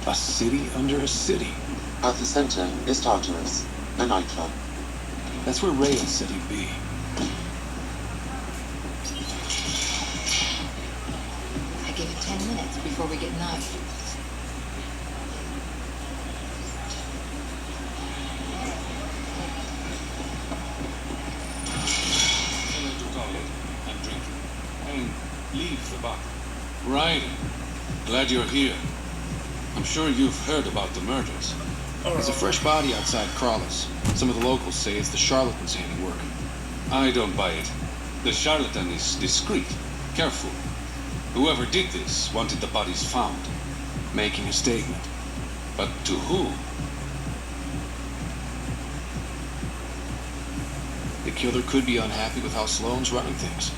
A city under a city. At the center is Tartarus, a nightclub. That's where Rail City be. I give it 10 minutes before we get knifed. To toilet and drinking. And leave the bar. Right. Glad you're here. I'm sure you've heard about the murders. There's a fresh body outside Crawlers. Some of the locals say it's the charlatan's handiwork. I don't buy it. The charlatan is discreet, careful. Whoever did this wanted the bodies found. Making a statement. But to who? The killer could be unhappy with how Sloane's running things.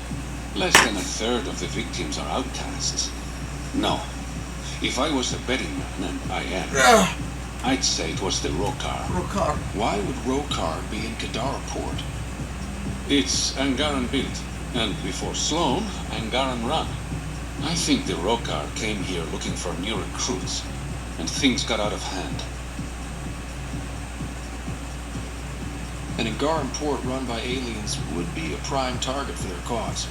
Less than a third of the victims are outcasts. No. If I was a betting man, and I am, I'd say it was the Rokar. Rokar. Why would Rokar be in Kadara Port? It's Angaran built, and before Sloane, Angaran run. I think the Rokar came here looking for new recruits, and things got out of hand. An Angaran port run by aliens would be a prime target for their cause.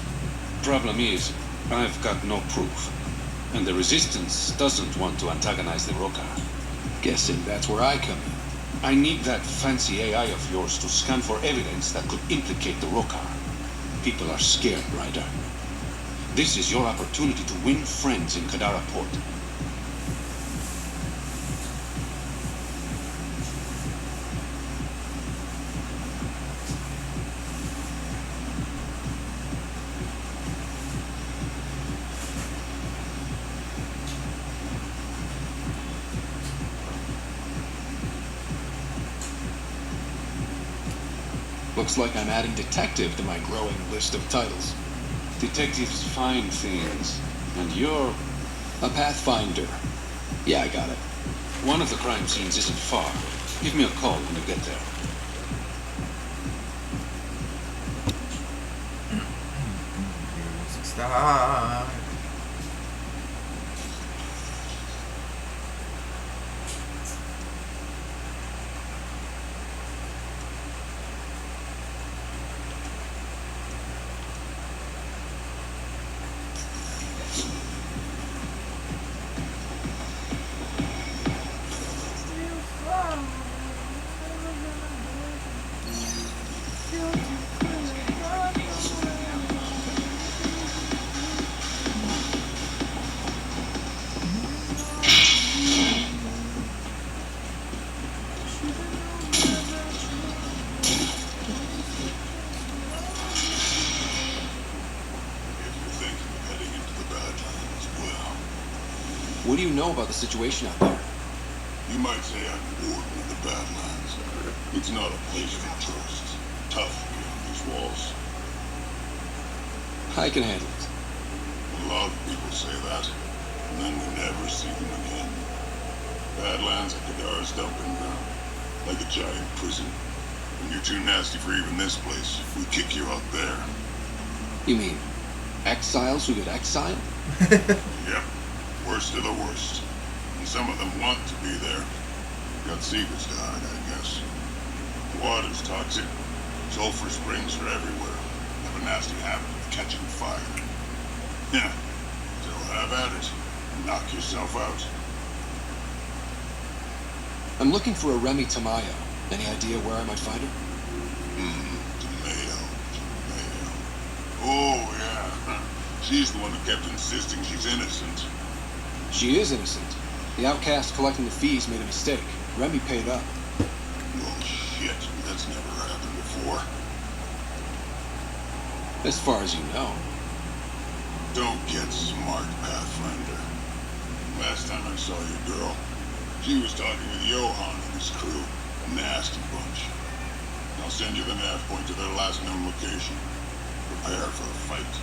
Problem is, I've got no proof. And the Resistance doesn't want to antagonize the Rokar. Guessing that's where I come in. I need that fancy AI of yours to scan for evidence that could implicate the Rokar. People are scared, Ryder. This is your opportunity to win friends in Kadara Port. Looks like I'm adding detective to my growing list of titles. Detectives find things, and you're a pathfinder. Yeah, I got it. One of the crime scenes isn't far. Give me a call when you get there. Start. What do you know about the situation out there? You might say I'm the warden of the Badlands. It's not a place for tourists. Tough beyond these walls. I can handle it. A lot of people say that, and then we never see them again. Badlands and Kadara's dumping ground. Like a giant prison. When you're too nasty for even this place, we kick you out there. You mean exiles who get exiled? Yep. Worst of the worst. And some of them want to be there. Got secrets to hide, I guess. The water's toxic. Sulfur springs are everywhere. Have a nasty habit of catching fire. Yeah. So have at it. Knock yourself out. I'm looking for a Remy Tamayo. Any idea where I might find her? Tomato. Oh, yeah. She's the one that kept insisting she's innocent. She is innocent. The outcast collecting the fees made a mistake. Remy paid up. Oh, shit. That's never happened before. As far as you know. Don't get smart, Pathfinder. Last time I saw your girl, she was talking with Johan and his crew. A nasty bunch. I'll send you the nav point to their last known location. Prepare for a fight.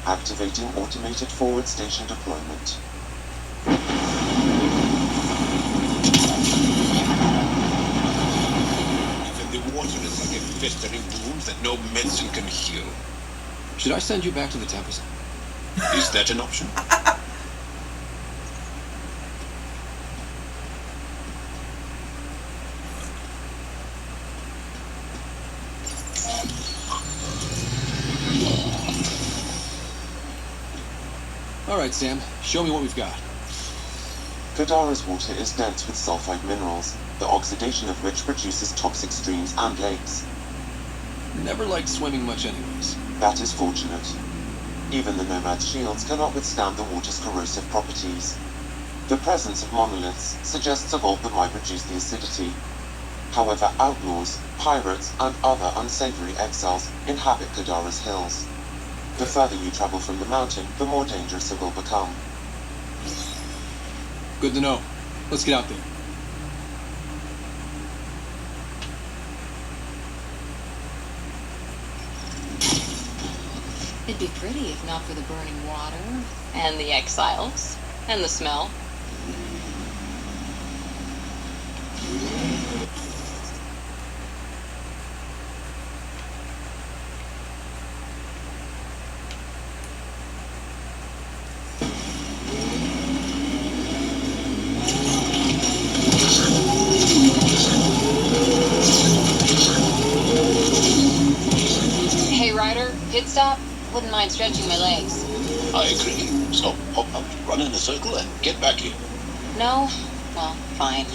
Activating automated forward station deployment. Even the water is like a festering wound that no medicine can heal. Should I send you back to the Tempest? Is that an option? Alright, Sam. Show me what we've got. Kadara's water is dense with sulfide minerals, the oxidation of which produces toxic streams and lakes. Never liked swimming much anyways. That is fortunate. Even the Nomad's shields cannot withstand the water's corrosive properties. The presence of monoliths suggests a vault that might reduce the acidity. However, outlaws, pirates, and other unsavory exiles inhabit Kadara's hills. The further you travel from the mountain, the more dangerous it will become. Good to know. Let's get out there. It'd be pretty if not for the burning water, and the exiles, and the smell. Hey, Ryder, pit stop? Wouldn't mind stretching my legs. I agree. So hop out, run in a circle, and get back here. No? Well, fine.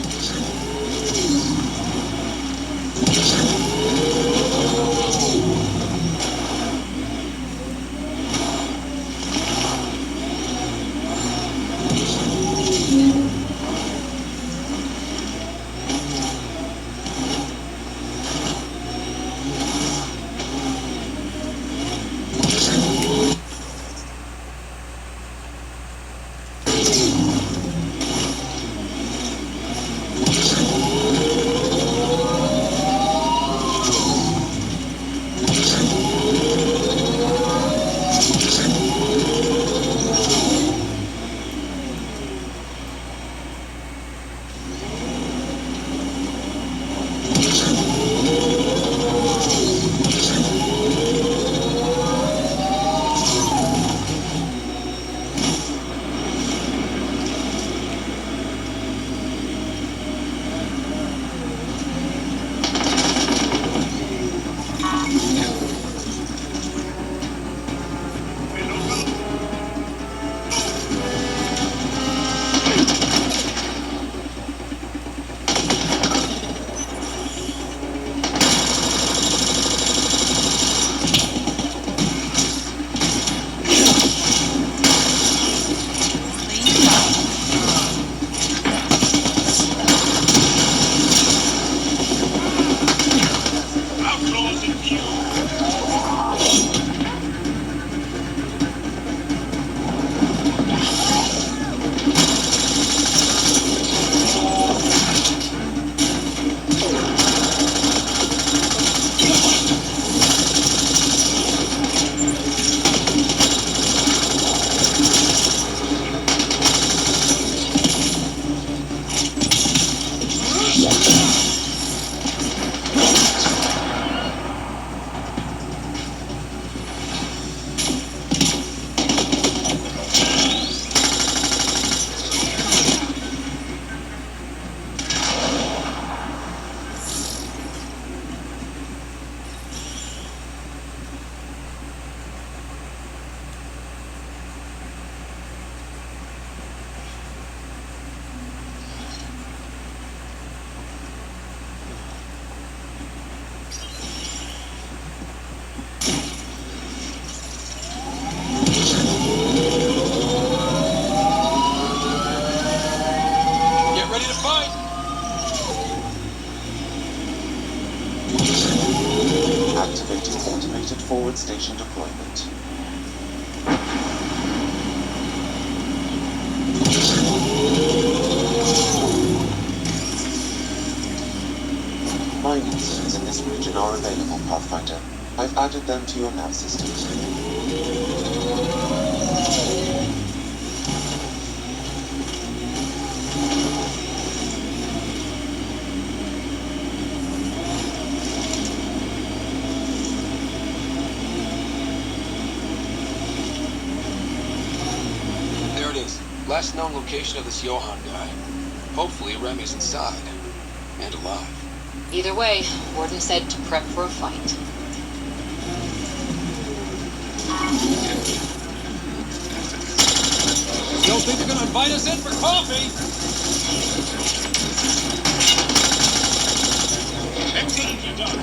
Pathfinder. I've added them to your nav system. There it is. Last known location of this Johann guy. Hopefully Remy's inside. And alive. Either way, Warden said to prep for a fight. Don't think they're gonna invite us in for coffee? Excellently done.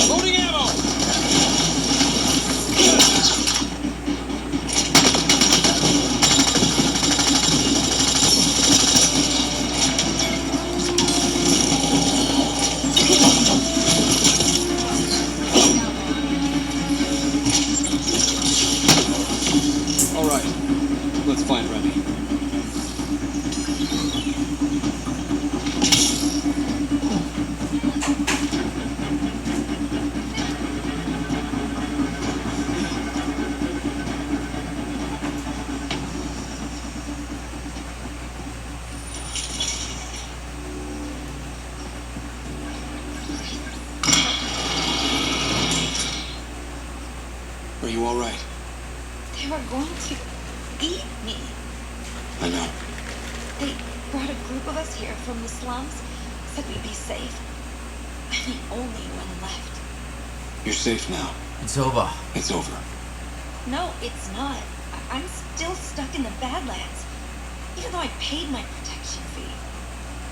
Loading ammo! All right, let's find Remy. Are you all right? They were going to eat me. I know. They brought a group of us here from the slums, said we'd be safe. I'm the only one left. You're safe now. It's over. It's over. No, it's not. I'm still stuck in the Badlands, even though I paid my protection fee.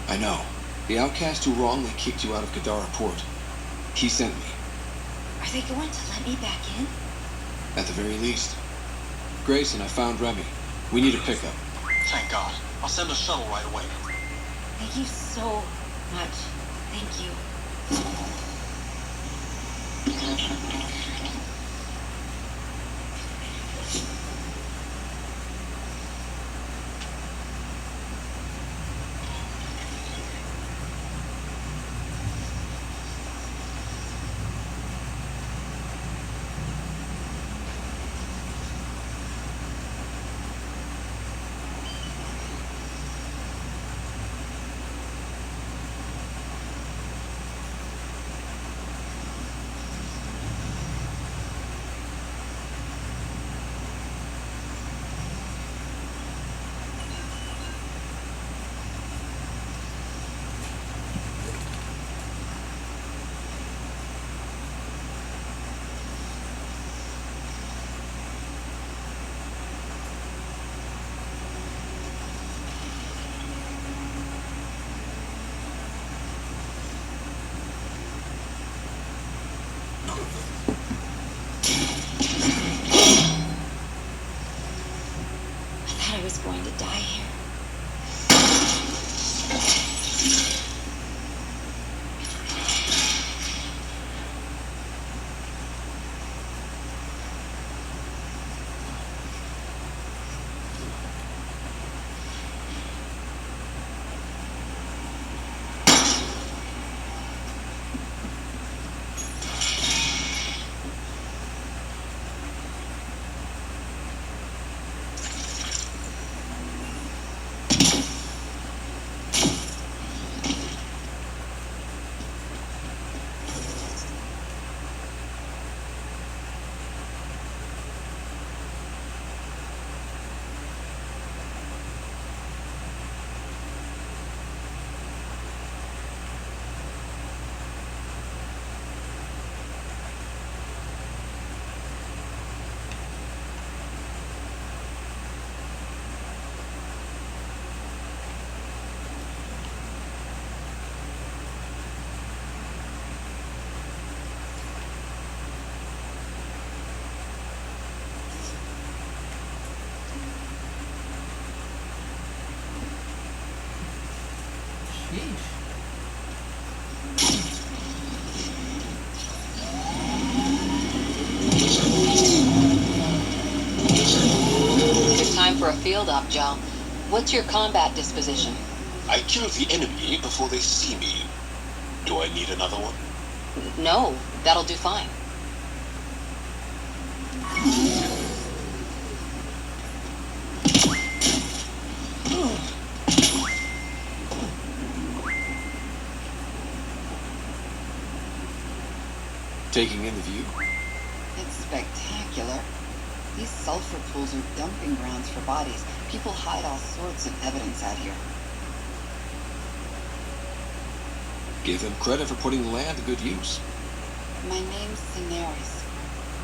I know. The outcast who wrongly kicked you out of Kadara Port. He sent me. Are they going to let me back in? At the very least. Grayson, I found Remy. We need a pickup. Thank God. I'll send a shuttle right away. Thank you so much. Thank you. I was going to die here. a field op, Jal. What's your combat disposition? I kill the enemy before they see me. Do I need another one? No, that'll do fine. Taking in the view? It's spectacular. These sulfur pools are dumping grounds for bodies. People hide all sorts of evidence out here. Give them credit for putting land to good use. My name's Daenerys.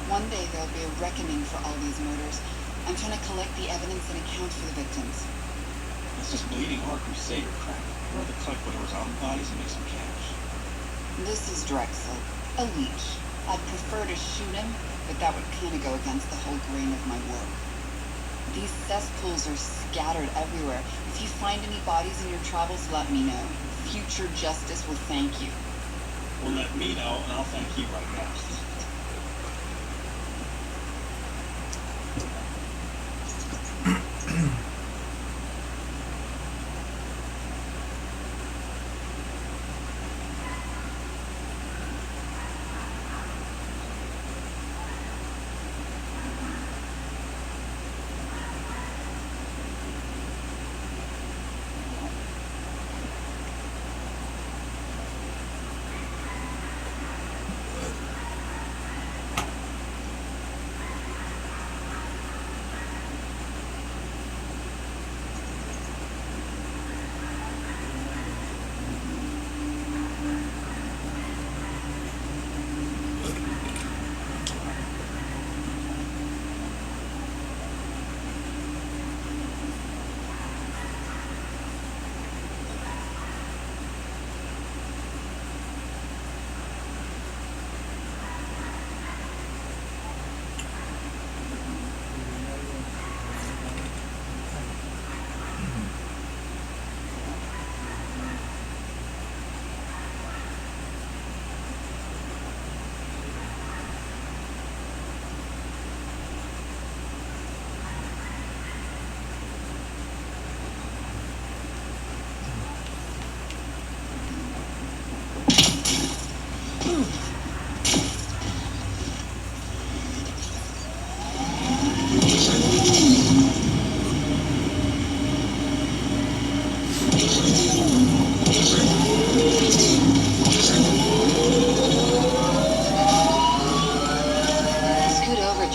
One day there'll be a reckoning for all these murders. I'm trying to collect the evidence and account for the victims. It's just bleeding heart crusader crap. I'd rather collect whatever's on bodies and make some cash. This is Drexel, a leech. I'd prefer to shoot him, but that would kind of go against the whole grain of my work. These cesspools are scattered everywhere. If you find any bodies in your travels, let me know. Future justice will thank you. Well, let me know, and I'll thank you right now.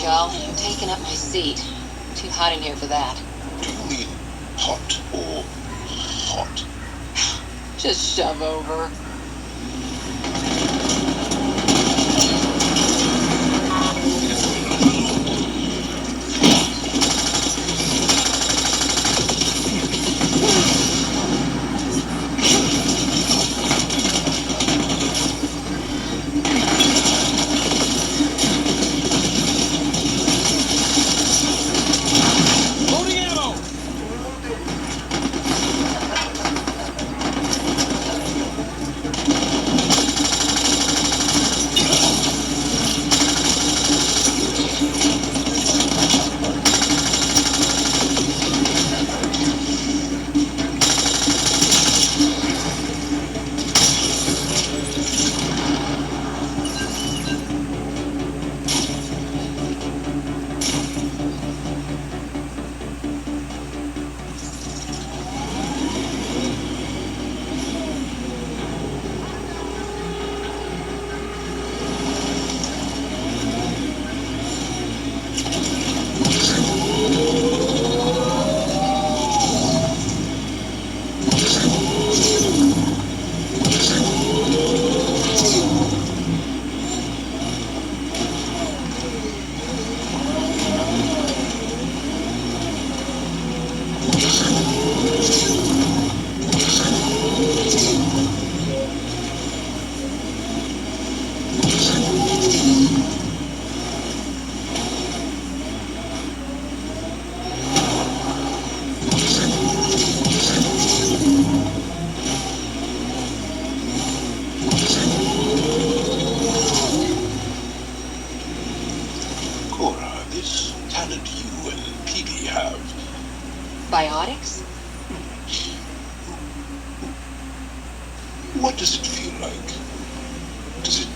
I'm taking up my seat. Too hot in here for that. Do you mean hot or hot? Just shove over. Biotics? What does it feel like? Does it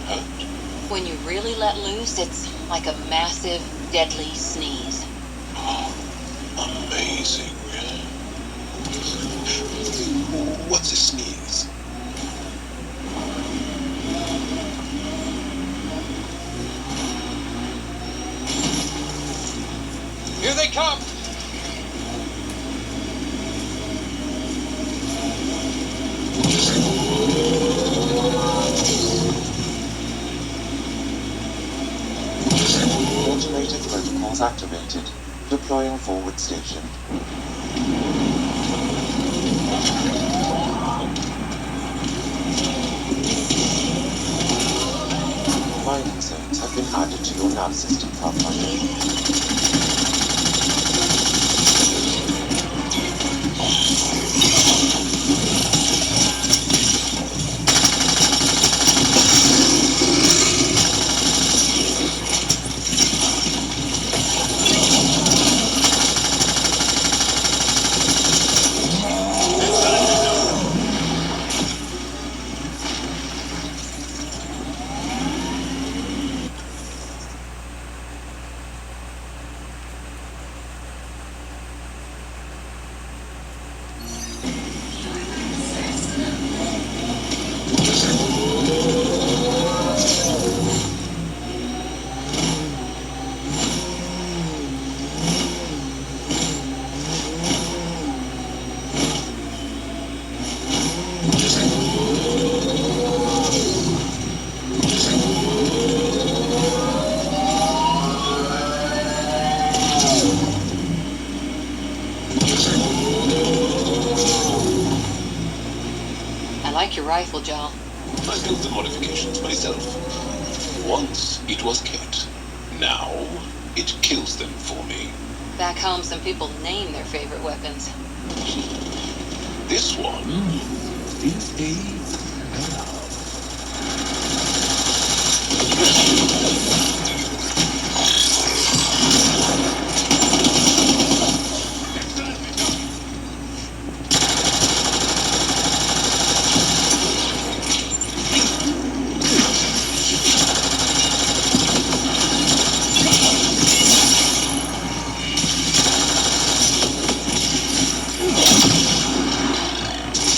hurt? When you really let loose, it's like a massive, deadly sneeze. Amazing. What's a sneeze? Here they come! Automated protocols activated. Deploying forward station. Mining zones have been added to your nav system, Pathfinder. I like your rifle, Joel. I built the modifications myself. Once it was Ket. Now it kills them for me. Back home, some people name their favorite weapons. This one is a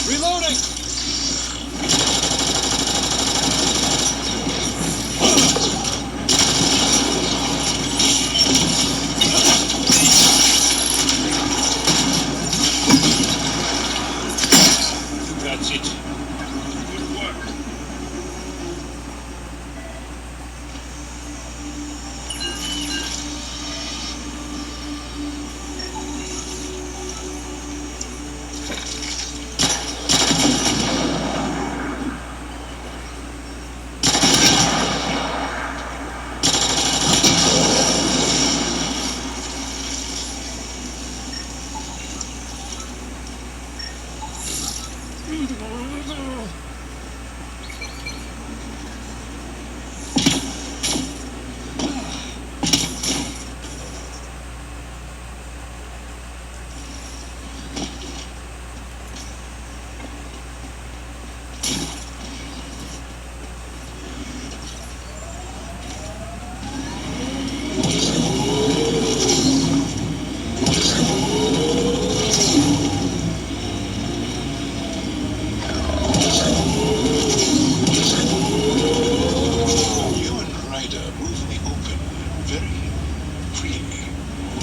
Reloading! That's it. Good work.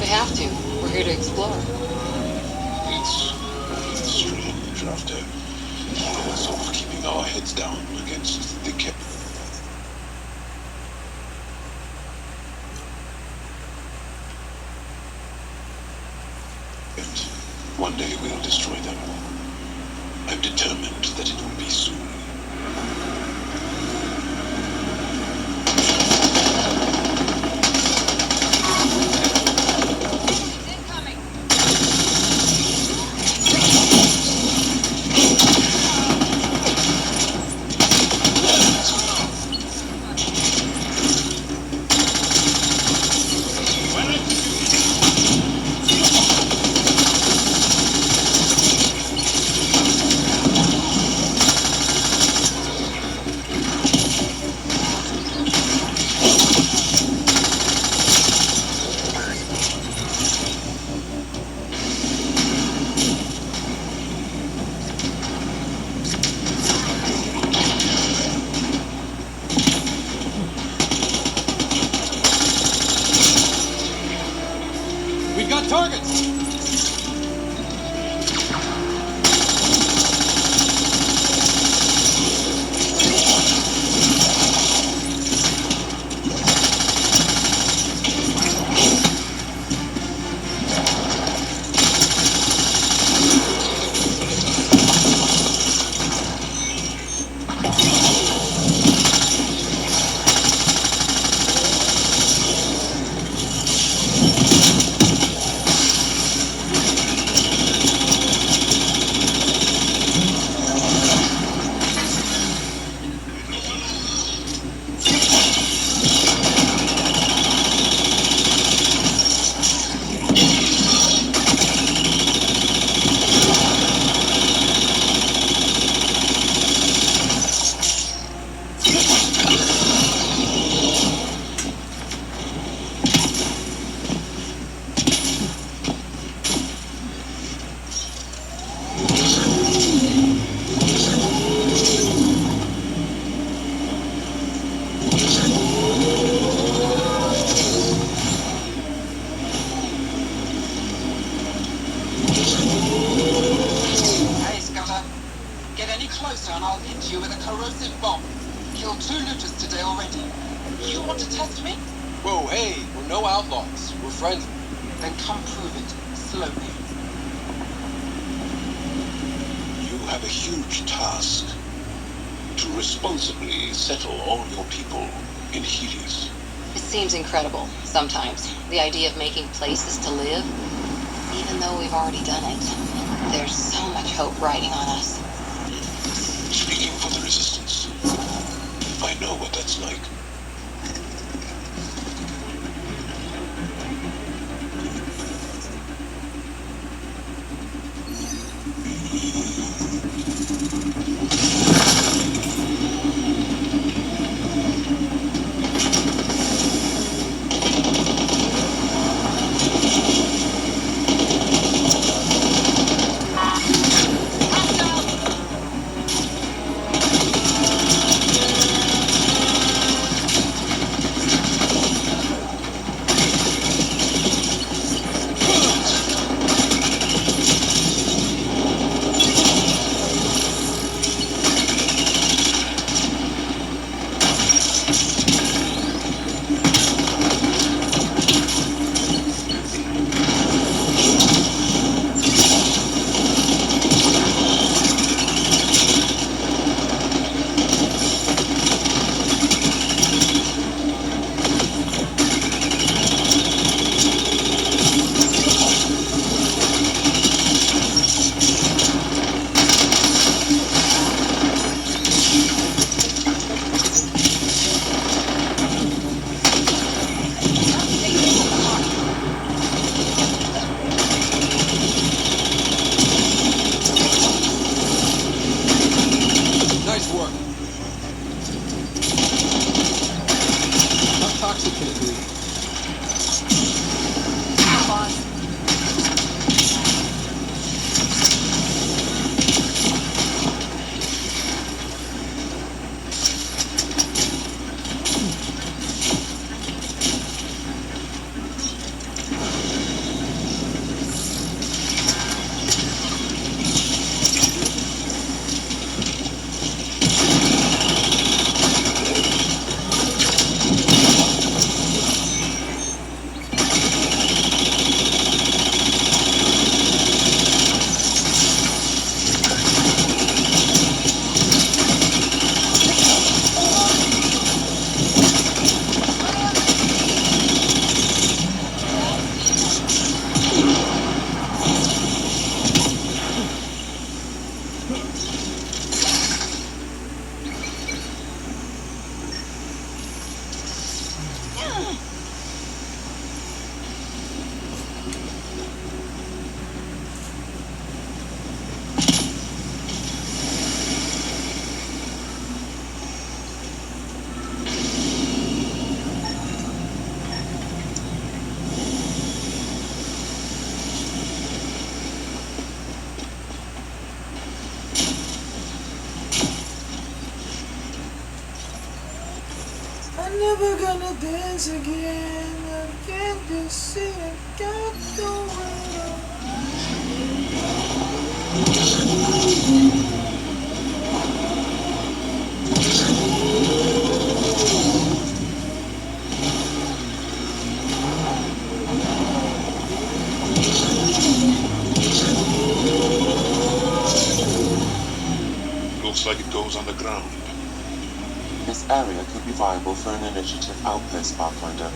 We have to. We're here to explore. It's strange after years of keeping our heads down against the Ket. One day we'll destroy them. I'm determined that it will be soon. Targets! Hey, Scudder. Get any closer and I'll hit you with a corrosive bomb. Killed 2 looters today already. You want to test me? Whoa, hey, we're no outlaws. We're friendly. Then come prove it. Slowly. You have a huge task. To responsibly settle all your people in Helios. It seems incredible, sometimes. The idea of making places to live. Even though we've already done it. There's so much hope riding on us. Speaking for the Resistance, I know what that's like. Nice work. How toxic can it be? I'm never gonna dance again. Can't you see it got the Looks like it goes underground. This area could be viable for an initiative outpost, Pathfinder.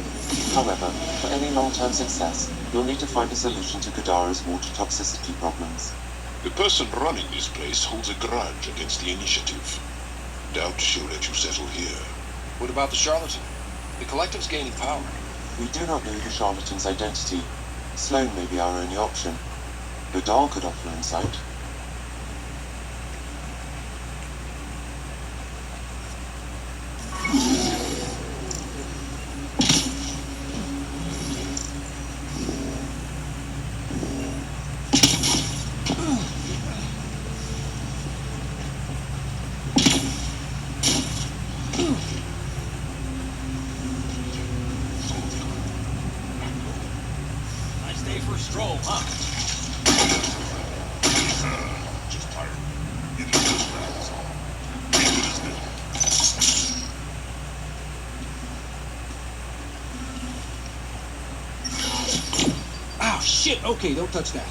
However, for any long-term success, you'll need to find a solution to Kadara's water toxicity problems. The person running this place holds a grudge against the initiative. Doubt she'll let you settle here. What about the charlatan? The collective's gaining power. We do not know the charlatan's identity. Sloane may be our only option. Godal could offer insight. Nice day for a stroll, huh? Just tired. Getting those bags on. Ow, shit! Okay, don't touch that.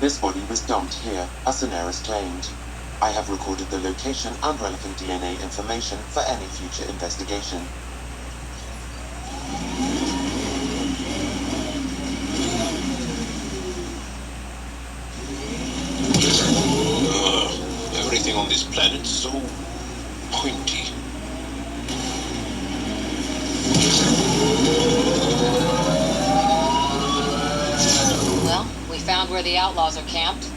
This body was dumped here, as Daenerys claimed. I have recorded the location and relevant DNA information for any future investigation. Everything on this planet's so pointy. Well, we found where the outlaws are camped.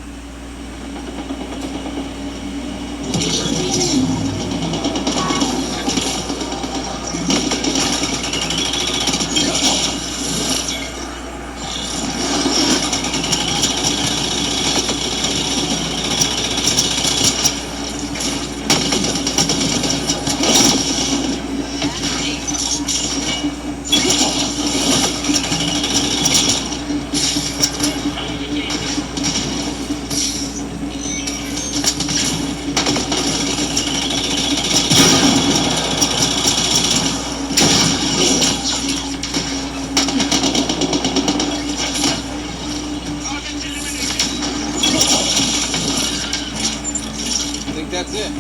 That's it.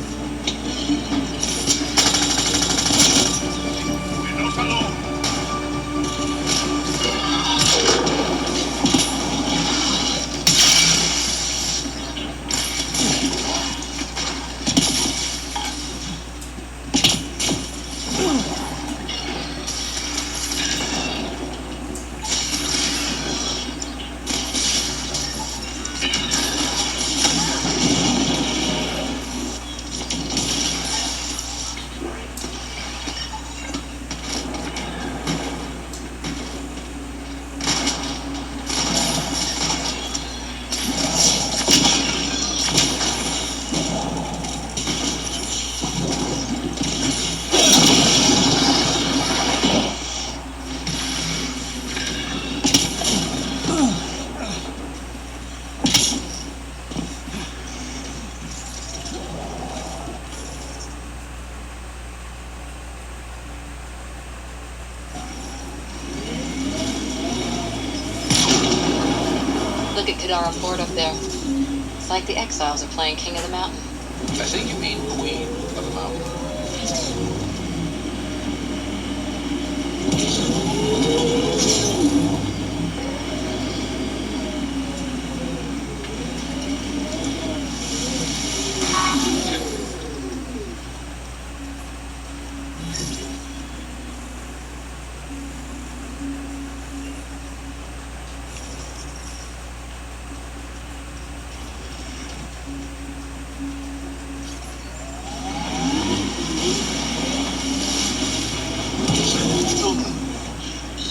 Look at Kadara Fort up there. It's like the exiles are playing King of the Mountain. I think you mean queen of the mountain.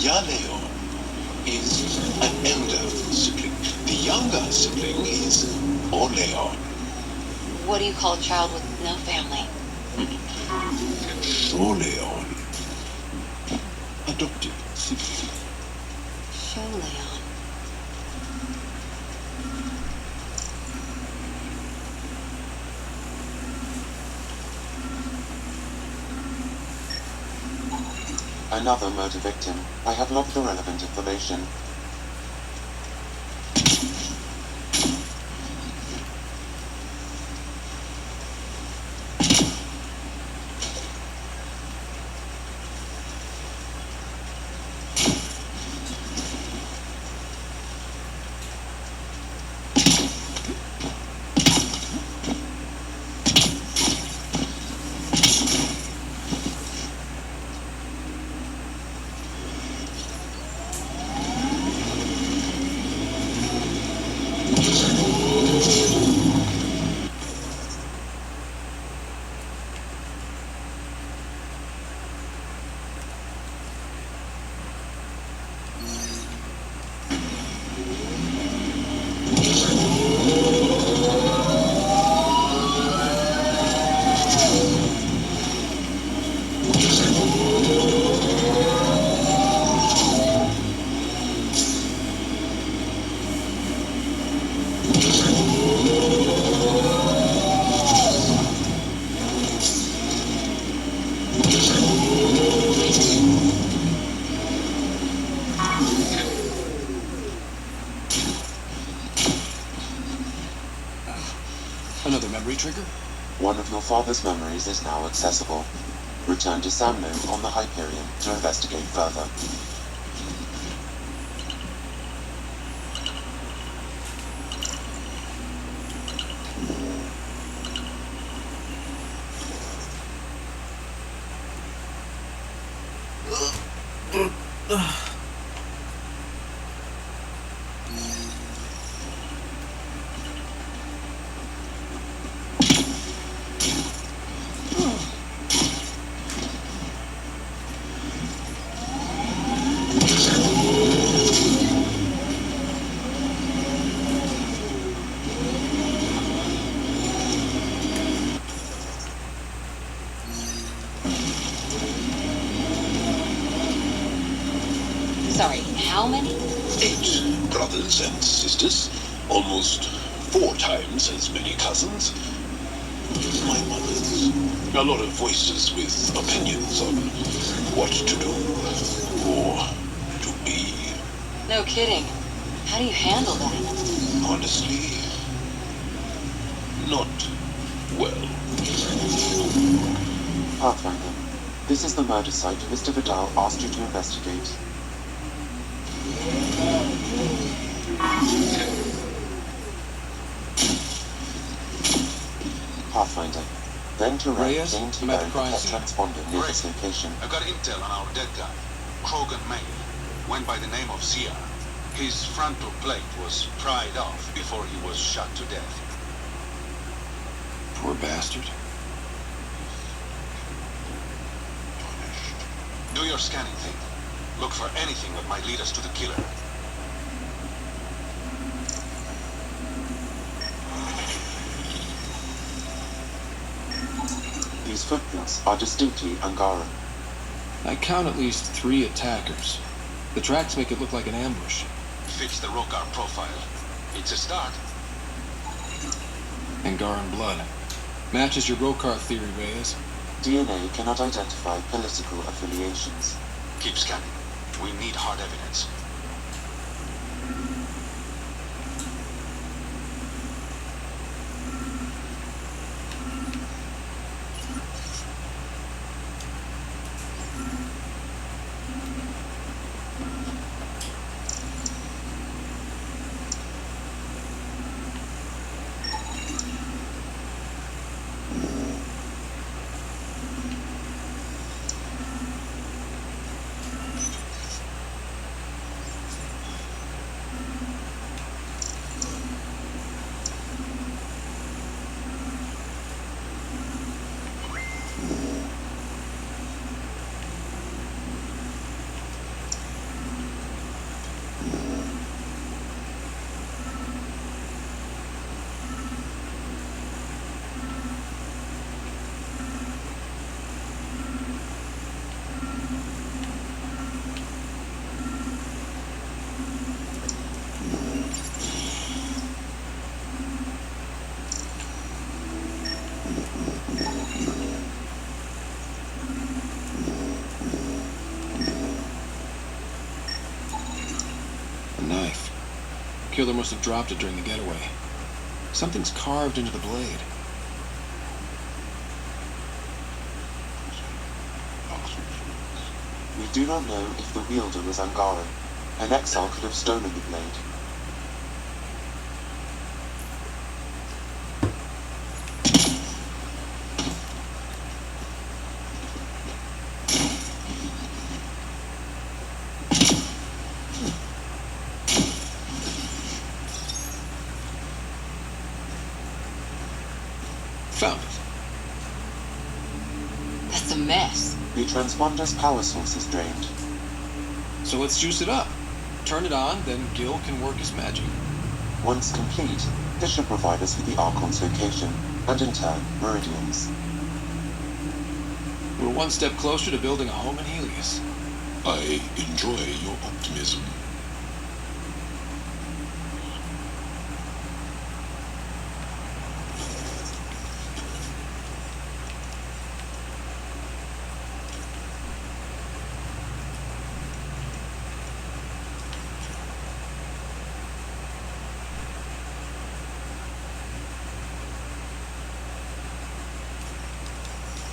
Yaleo is an elder sibling. The younger sibling is Oleon. What do you call a child with no family? Oleon. Adopted sibling. Sholeon. Another murder victim. I have logged the relevant information. Another memory trigger? One of your father's memories is now accessible. Return to Samno on the Hyperion to investigate further. Sorry, how many? 8 brothers and sisters. Almost 4 times as many cousins. My mother's. A lot of voices with opinions on what to do or to be. No kidding. How do you handle that? Honestly, not well. Pathfinder, this is the murder site Mr. Vidal asked you to investigate. Pathfinder, then to Reyes, gain to I'm at the the crime tech scene. transponder near this location. I've got intel on our dead guy, Krogan May. Went by the name of Zia. His frontal plate was pried off before he was shot to death. Poor bastard. Do your scanning thing. Look for anything that might lead us to the killer. These footprints are distinctly Angara. I count at least 3 attackers. The tracks make it look like an ambush. Fits the Rokar profile. It's a start. Angaran blood. Matches your Rokar theory, Reyes. DNA cannot identify political affiliations. Keep scanning. We need hard evidence. killer must have dropped it during the getaway. Something's carved into the blade. We do not know if the wielder was Angara. An exile could have stolen the blade. Found it. That's a mess. The transponder's power source is drained. So let's juice it up. Turn it on, then Gil can work his magic. Once complete, this should provide us with the Archon's location, and in turn, meridians. We're one step closer to building a home in Helios. I enjoy your optimism.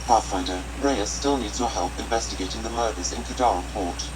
Pathfinder, Reyes still needs your help investigating the murders in Kadara Port.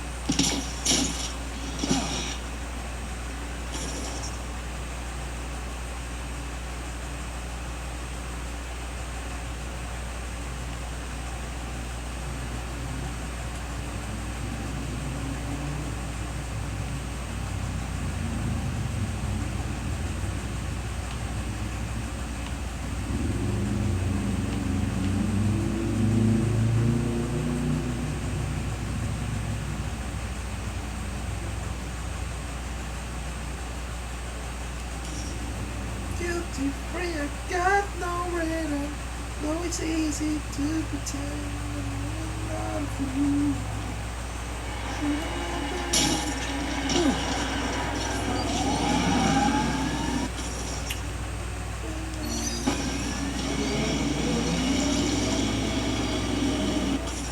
Guilty free, I got no radar. Though it's easy to pretend I'm not a fool.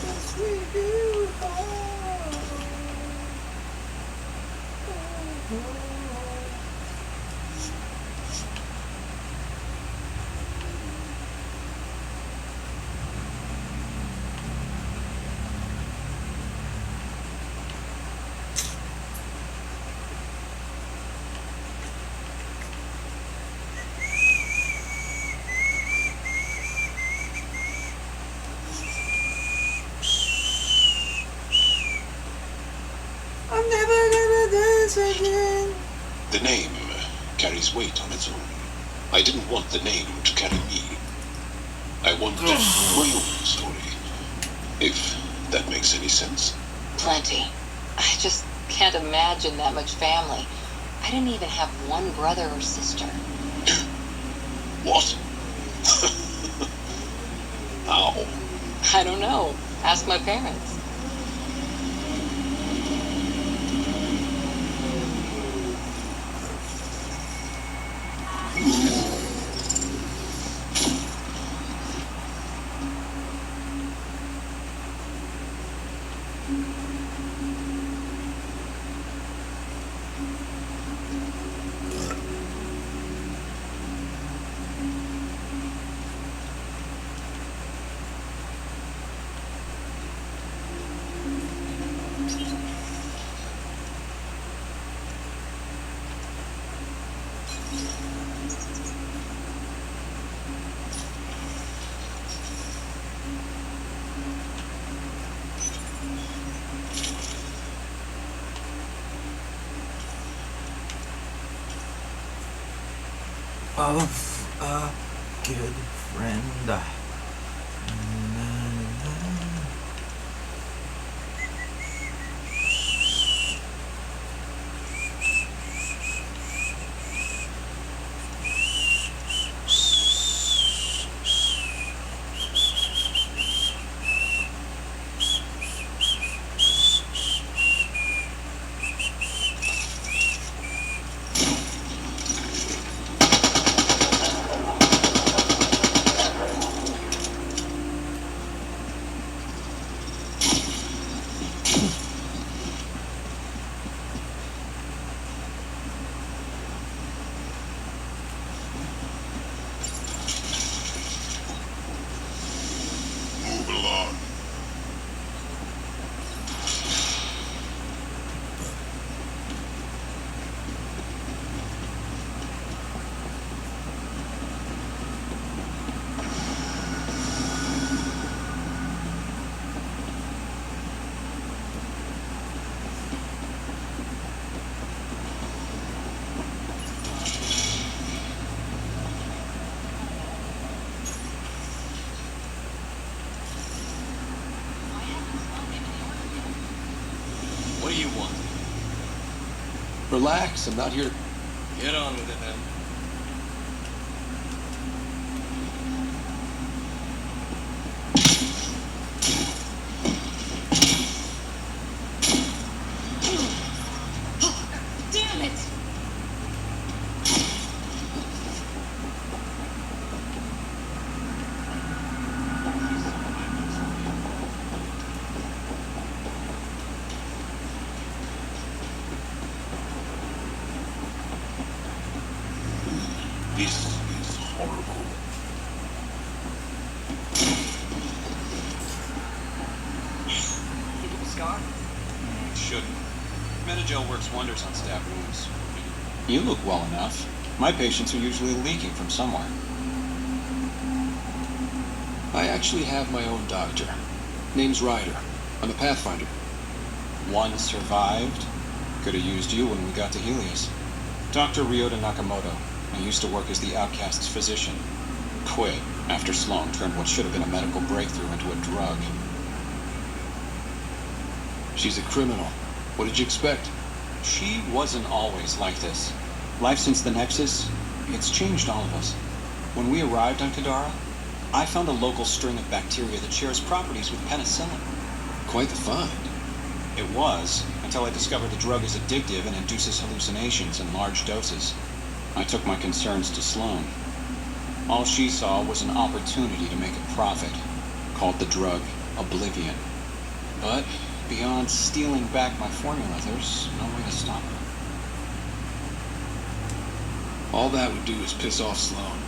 Yes, we do. I'm never gonna dance again. The name carries weight on its own. I didn't want the name to carry me. I wanted my own story. If that makes any sense. Plenty. I just can't imagine that much family. I didn't even have one brother or sister. What? How? I don't know. Ask my parents. Of a good friend. Relax, I'm not here to... Get on with it, then. Damn it! This is horrible. Think of a scar? Shouldn't. Metagel works wonders on stab wounds. You look well enough. My patients are usually leaking from somewhere. I actually have my own doctor. Name's Ryder. I'm a Pathfinder. One survived. Could have used you when we got to Helios. Dr. Ryota Nakamoto. I used to work as the outcast's physician. Quit after Sloan turned what should have been a medical breakthrough into a drug. She's a criminal. What did you expect? She wasn't always like this. Life since the Nexus, it's changed all of us. When we arrived on Kadara, I found a local string of bacteria that shares properties with penicillin. Quite the find. It was, until I discovered the drug is addictive and induces hallucinations in large doses. I took my concerns to Sloan. All she saw was an opportunity to make a profit, called the drug Oblivion. But beyond stealing back my formula, there's no way to stop her. All that would do is piss off Sloan.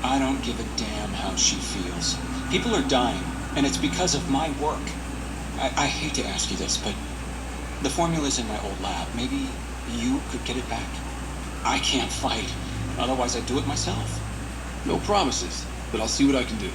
I don't give a damn how she feels. People are dying, and it's because of my work. I hate to ask you this, but the formula's in my old lab. Maybe you could get it back? I can't fight. Otherwise, I'd do it myself. No promises, but I'll see what I can do.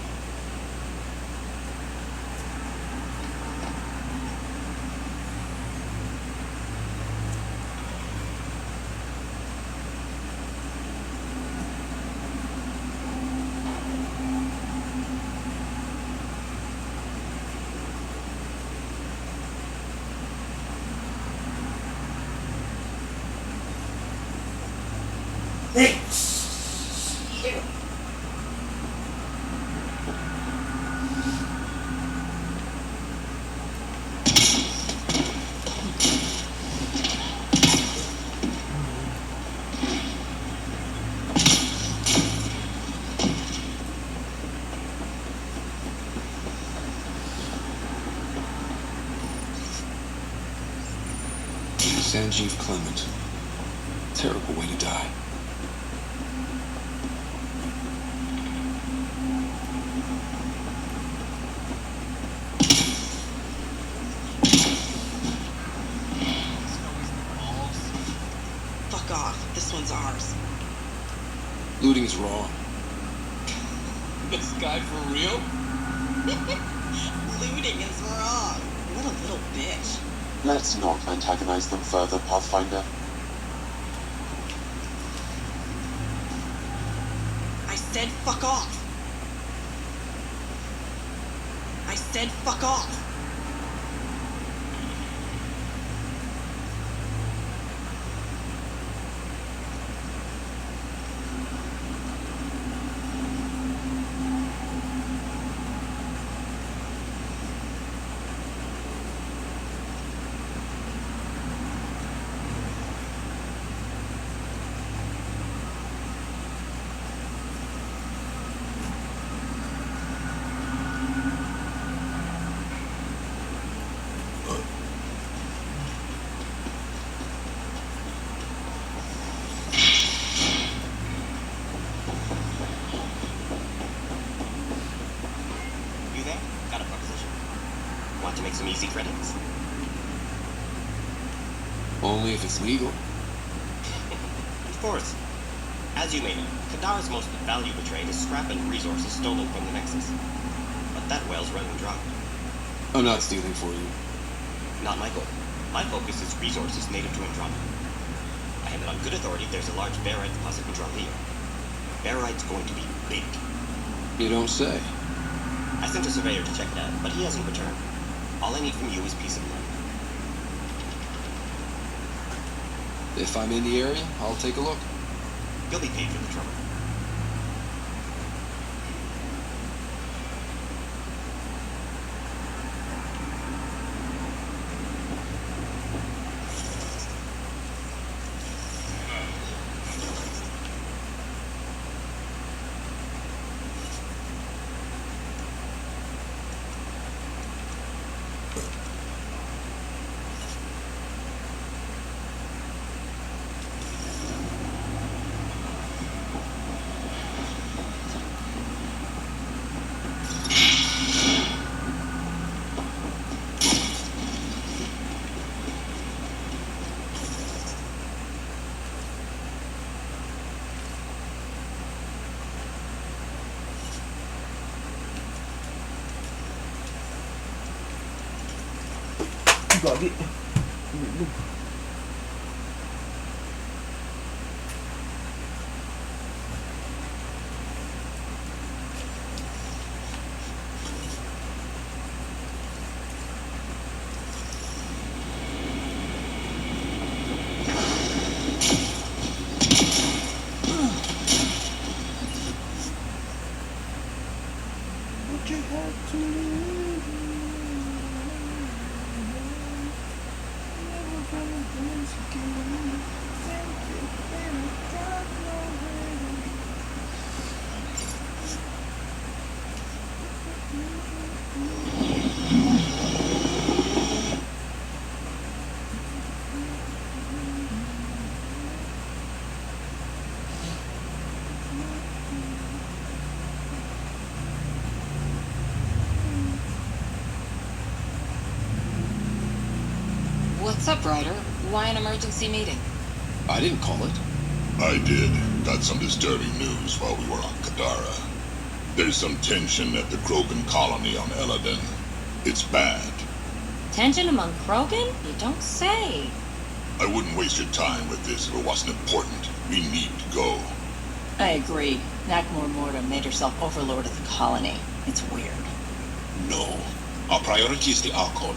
Sanjeev Clement. Terrible way to die. Fuck off. This one's ours. Looting is wrong. This guy for real? Looting is wrong. What a little bitch. Let's not antagonize them further, Pathfinder. I said fuck off. I said fuck off. To make some easy credits? Only if it's legal. Of course. As you may know, Kadara's most valuable trade is scrap and resources stolen from the Nexus. But that well's running dry. I'm not stealing for you. Not my goal. My focus is resources native to Andromeda. I have it on good authority there's a large barite deposit in Draleo. Barite's going to be big. You don't say. I sent a surveyor to check it out, but he hasn't returned. All I need from you is peace of mind. If I'm in the area, I'll take a look. You'll be paid for the trouble. Gagi. What you have to leave never gonna dance again. Thank you, and I got nowhere. What's up, Ryder? Why an emergency meeting? I didn't call it. I did. Got some disturbing news while we were on Kadara. There's some tension at the Krogan colony on Eladin. It's bad. Tension among Krogan? You don't say. I wouldn't waste your time with this if it wasn't important. We need to go. I agree. Nakmor Morta made herself overlord of the colony. It's weird. No. Our priority is the Archon.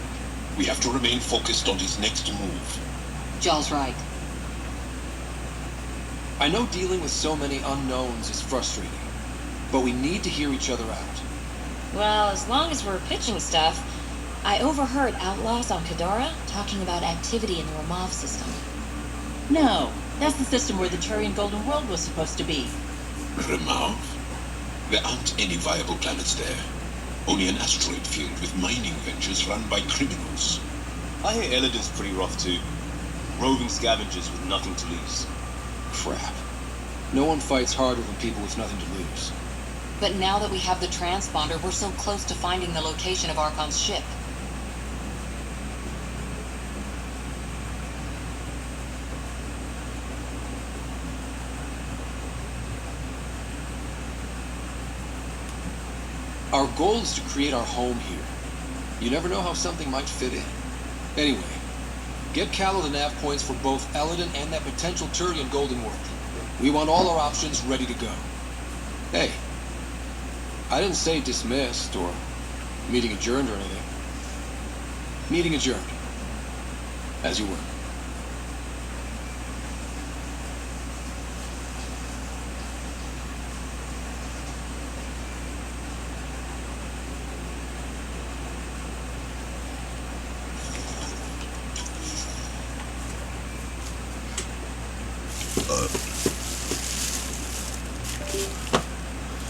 We have to remain focused on his next move. Jall's right. I know dealing with so many unknowns is frustrating, but we need to hear each other out. Well, as long as we're pitching stuff, I overheard outlaws on Kadara talking about activity in the Ramov system. No, that's the system where the Turian Golden World was supposed to be. Ramov? There aren't any viable planets there. Only an asteroid field with mining ventures run by criminals. I hear Eladin's pretty rough too. Roving scavengers with nothing to lose. Crap. No one fights harder than people with nothing to lose. But now that we have the transponder, we're so close to finding the location of Archon's ship. Our goal is to create our home here. You never know how something might fit in. Anyway, get Callow the nav points for both Eladin and that potential Turian Golden World. We want all our options ready to go. Hey, I didn't say dismissed or meeting adjourned or anything. Meeting adjourned. As you were.